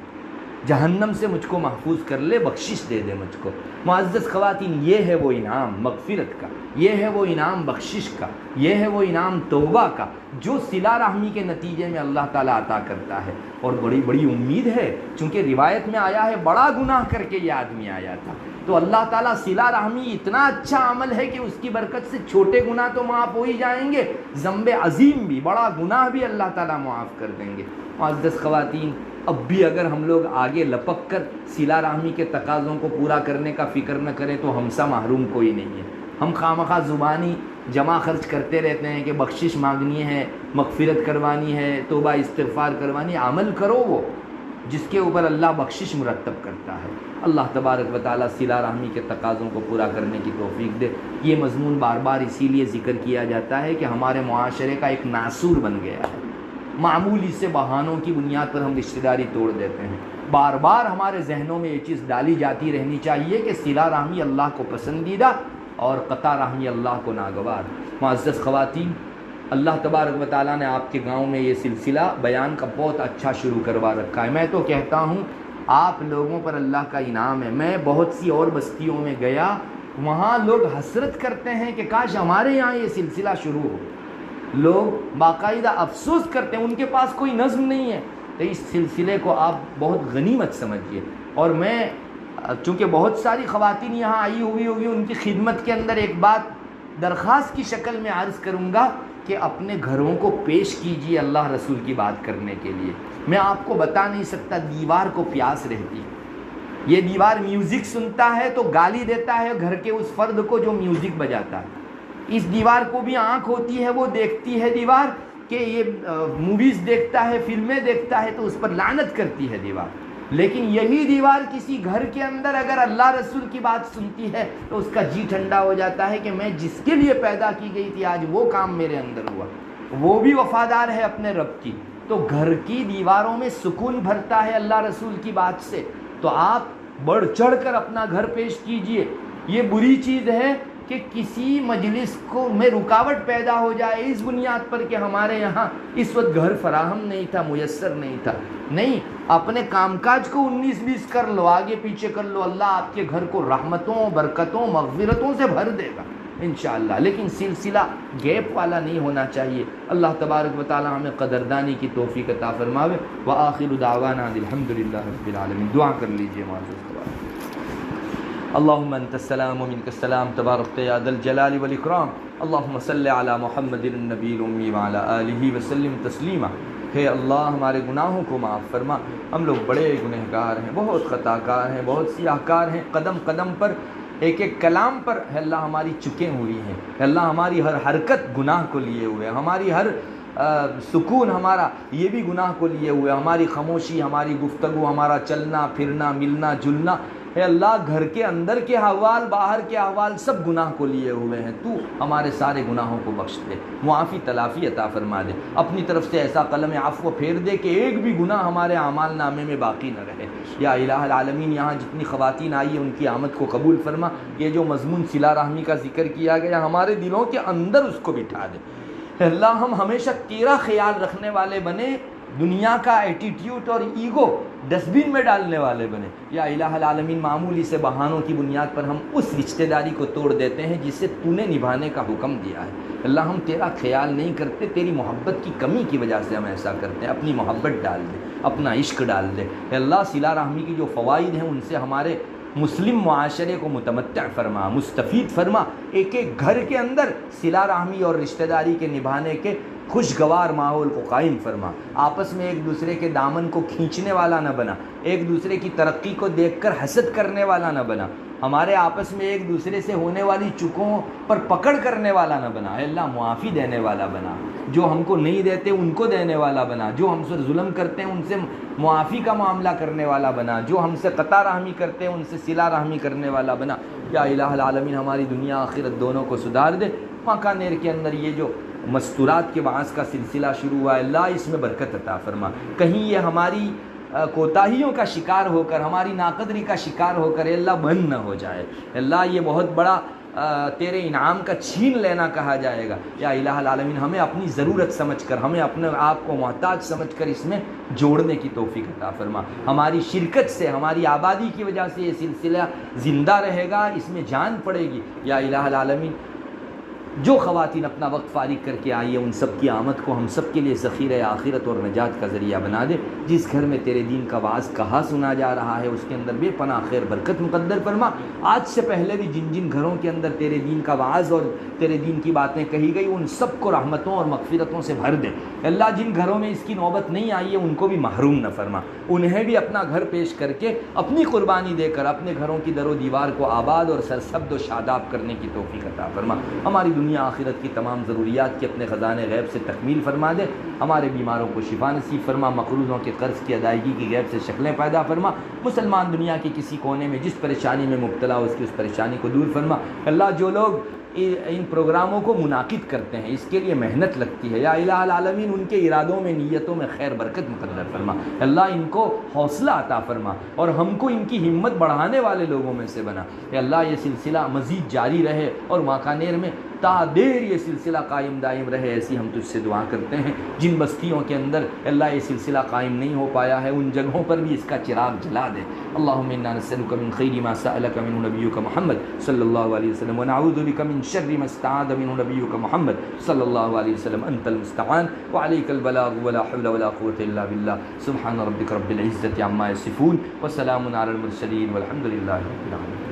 جہنم سے مجھ کو محفوظ کر لے، بخشش دے دے مجھ کو۔ معزز خواتین، یہ ہے وہ انعام مغفرت کا، یہ ہے وہ انعام بخشش کا، یہ ہے وہ انعام توبہ کا جو صلہ رحمی کے نتیجے میں اللہ تعالیٰ عطا کرتا ہے۔ اور بڑی بڑی امید ہے، چونکہ روایت میں آیا ہے بڑا گناہ کر کے یہ آدمی آیا تھا، تو اللہ تعالیٰ صلہ رحمی اتنا اچھا عمل ہے کہ اس کی برکت سے چھوٹے گناہ تو معاف ہو ہی جائیں گے، ذنب عظیم بھی، بڑا گناہ بھی اللہ تعالیٰ معاف کر دیں گے۔ معزز خواتین، اب بھی اگر ہم لوگ آگے لپک کر صلہ رحمی کے تقاضوں کو پورا کرنے کا فکر نہ کریں تو ہم سا محروم کوئی نہیں ہے۔ ہم خواہ زبانی جمع خرچ کرتے رہتے ہیں کہ بخشش مانگنی ہے، مغفرت کروانی ہے، توبہ استغفار کروانی ہے، عمل کرو وہ جس کے اوپر اللہ بخشش مرتب کرتا ہے۔ اللہ تبارک و تعالیٰ صلہ رحمی کے تقاضوں کو پورا کرنے کی توفیق دے۔ یہ مضمون بار بار اسی لیے ذکر کیا جاتا ہے کہ ہمارے معاشرے کا ایک ناسور بن گیا ہے، معمولی سے بہانوں کی بنیاد پر ہم رشتہ داری توڑ دیتے ہیں۔ بار بار ہمارے ذہنوں میں یہ چیز ڈالی جاتی رہنی چاہیے کہ صلہ رحمی اللہ کو پسندیدہ اور قطع رحمی اللہ کو ناگوار۔ معزز خواتین، اللہ تبارک و تعالیٰ نے آپ کے گاؤں میں یہ سلسلہ بیان کا بہت اچھا شروع کروا رکھا ہے۔ میں تو کہتا ہوں آپ لوگوں پر اللہ کا انعام ہے۔ میں بہت سی اور بستیوں میں گیا، وہاں لوگ حسرت کرتے ہیں کہ کاش ہمارے یہاں یہ سلسلہ شروع ہو، لوگ باقاعدہ افسوس کرتے ہیں، ان کے پاس کوئی نظم نہیں ہے۔ تو اس سلسلے کو آپ بہت غنیمت سمجھیے، اور میں چونکہ بہت ساری خواتین یہاں آئی ہوئی ہوگی، ان کی خدمت کے اندر ایک بات درخواست کی شکل میں عرض کروں گا کہ اپنے گھروں کو پیش کیجیے اللہ رسول کی بات کرنے کے لیے۔ میں آپ کو بتا نہیں سکتا، دیوار کو پیاس رہتی ہے، یہ دیوار میوزک سنتا ہے تو گالی دیتا ہے گھر کے اس فرد کو جو میوزک بجاتا ہے۔ اس دیوار کو بھی آنکھ ہوتی ہے، وہ دیکھتی ہے دیوار کہ یہ موویز دیکھتا ہے، فلمیں دیکھتا ہے تو اس پر لعنت کرتی ہے دیوار۔ لیکن یہی دیوار کسی گھر کے اندر اگر اللہ رسول کی بات سنتی ہے تو اس کا جی ٹھنڈا ہو جاتا ہے کہ میں جس کے لیے پیدا کی گئی تھی آج وہ کام میرے اندر ہوا، وہ بھی وفادار ہے اپنے رب کی۔ تو گھر کی دیواروں میں سکون بھرتا ہے اللہ رسول کی بات سے، تو آپ بڑھ چڑھ کر اپنا گھر پیش کیجئے۔ یہ بری چیز ہے کہ کسی مجلس کو میں رکاوٹ پیدا ہو جائے اس بنیاد پر کہ ہمارے یہاں اس وقت گھر فراہم نہیں تھا، میسر نہیں تھا۔ نہیں، اپنے کام کاج کو 19-20 کر لو، آگے پیچھے کر لو، اللہ آپ کے گھر کو رحمتوں، برکتوں، مغفرتوں سے بھر دے گا انشاءاللہ۔ لیکن سلسلہ گیپ والا نہیں ہونا چاہیے۔ اللہ تبارک و تعالی ہمیں قدردانی کی توفیق عطا فرماوے۔ وآخر دعوانا الحمدللہ رب العالمین۔ دعا کر لیجئے معزز خواتین۔ اللهم انت السلام ومنك السلام تبارك يا ذا الجلال والاکرام۔ اللهم صل على محمد النبی الامی وعلى آلہ وسلم تسلیما۔ ہے اللہ ہمارے گناہوں کو معاف فرما، ہم لوگ بڑے گنہگار ہیں، بہت خطا کار ہیں، بہت سیاہ کار ہیں، قدم قدم پر ایک ایک کلام پر ہے اللہ ہماری چکیں ہوئی ہیں، ہے اللہ ہماری ہر حرکت گناہ کو لیے ہوئے، ہماری ہر سکون ہمارا یہ بھی گناہ کو لیے ہوئے، ہماری خاموشی، ہماری گفتگو، ہمارا چلنا پھرنا، ملنا جلنا، اے اللہ گھر کے اندر کے احوال، باہر کے احوال سب گناہ کو لیے ہوئے ہیں۔ تو ہمارے سارے گناہوں کو بخش دے، معافی تلافی عطا فرما دے، اپنی طرف سے ایسا قلم عفو پھیر دے کہ ایک بھی گناہ ہمارے اعمال نامے میں باقی نہ رہے۔ یا الہ العالمین، یہاں جتنی خواتین آئی ہیں ان کی آمد کو قبول فرما۔ یہ جو مضمون صلہ رحمی کا ذکر کیا گیا ہمارے دلوں کے اندر اس کو بٹھا دے۔ اے اللہ ہم ہمیشہ تیرا خیال رکھنے والے بنے، دنیا کا ایٹیٹیوڈ اور ایگو ڈسٹ بین میں ڈالنے والے بنے. یا الہ العالمین معمولی سے بہانوں کی بنیاد پر ہم اس رشتہ داری کو توڑ دیتے ہیں جسے تو نے نبھانے کا حکم دیا ہے. اللہ ہم تیرا خیال نہیں کرتے, تیری محبت کی کمی کی وجہ سے ہم ایسا کرتے ہیں. اپنی محبت ڈال دے, اپنا عشق ڈال دے. اللہ صلہ رحمی کی جو فوائد ہیں ان سے ہمارے مسلم معاشرے کو متمتع فرما, مستفید فرما. ایک ایک گھر کے اندر صلہ رحمی اور رشتہ داری کے نبھانے کے خوشگوار ماحول کو قائم فرما. آپس میں ایک دوسرے کے دامن کو کھینچنے والا نہ بنا, ایک دوسرے کی ترقی کو دیکھ کر حسد کرنے والا نہ بنا, ہمارے آپس میں ایک دوسرے سے ہونے والی چکوں پر پکڑ کرنے والا نہ بنا. اے اللہ معافی دینے والا بنا, جو ہم کو نہیں دیتے ان کو دینے والا بنا, جو ہم سے ظلم کرتے ہیں ان سے معافی کا معاملہ کرنے والا بنا, جو ہم سے قطع رحمی کرتے ہیں ان سے صلہ رحمی کرنے والا بنا. یا الہ العالمین ہماری دنیا آخرت دونوں کو سدھار دے. ماکانیر کے اندر یہ جو مستورات کے بعض کا سلسلہ شروع ہوا ہے, اللہ اس میں برکت عطا فرما. کہیں یہ ہماری کوتاہیوں کا شکار ہو کر, ہماری ناقدری کا شکار ہو کر اللہ بند نہ ہو جائے. اللہ یہ بہت بڑا تیرے انعام کا چھین لینا کہا جائے گا. یا الہ العالمین ہمیں اپنی ضرورت سمجھ کر, ہمیں اپنے آپ کو محتاج سمجھ کر اس میں جوڑنے کی توفیق عطا فرما. ہماری شرکت سے, ہماری آبادی کی وجہ سے یہ سلسلہ زندہ رہے گا, اس میں جان پڑے گی. یا الہ العالمین جو خواتین اپنا وقت فارغ کر کے آئی ہیں ان سب کی آمد کو ہم سب کے لیے ذخیرہ آخرت اور نجات کا ذریعہ بنا دے. جس گھر میں تیرے دین کا واعظ کہا سنا جا رہا ہے اس کے اندر بے پناہ خیر برکت مقدر فرما. آج سے پہلے بھی جن جن گھروں کے اندر تیرے دین کا واعظ اور تیرے دین کی باتیں کہی گئی ان سب کو رحمتوں اور مغفرتوں سے بھر دے. اللہ جن گھروں میں اس کی نوبت نہیں آئی ہے ان کو بھی محروم نہ فرما, انہیں بھی اپنا گھر پیش کر کے اپنی قربانی دے کر اپنے گھروں کی در و دیوار کو آباد اور سرسبز و شاداب کرنے کی توفیق عطا فرما. ہماری دنیا آخرت کی تمام ضروریات کے اپنے خزانے غیب سے تکمیل فرما دے. ہمارے بیماروں کو شفا نصیب فرما, مقروضوں کے قرض کی ادائیگی کی غیب سے شکلیں پیدا فرما. مسلمان دنیا کے کسی کونے میں جس پریشانی میں مبتلا ہو اس کی اس پریشانی کو دور فرما. اللہ جو لوگ ان پروگراموں کو منعقد کرتے ہیں اس کے لیے محنت لگتی ہے, یا الہ العالمین ان کے ارادوں میں نیتوں میں خیر برکت مقدر فرما. اللہ ان کو حوصلہ عطا فرما اور ہم کو ان کی ہمت بڑھانے والے لوگوں میں سے بنا. یا اللہ یہ سلسلہ مزید جاری رہے اور ماکانیر میں تا دیر یہ سلسلہ قائم دائم رہے, ایسی ہم تجھ سے دعا کرتے ہیں. جن بستیوں کے اندر اللہ یہ سلسلہ قائم نہیں ہو پایا ہے ان جگہوں پر بھی اس کا چراغ جلا دے. اللہم انا نسألک من خیر ما سألک منہ نبیک محمد صلی اللہ علیہ وسلم ونعوذ بک من شر ما استعاذ منہ نبیک محمد صلی اللہ علیہ وسلم. انت المستعان وعلیک البلاغ ولا حول ولا قوة الا باللہ. سبحان ربک رب العزة عما یصفون وسلام علی المرسلین والحمد للہ رب العالمین.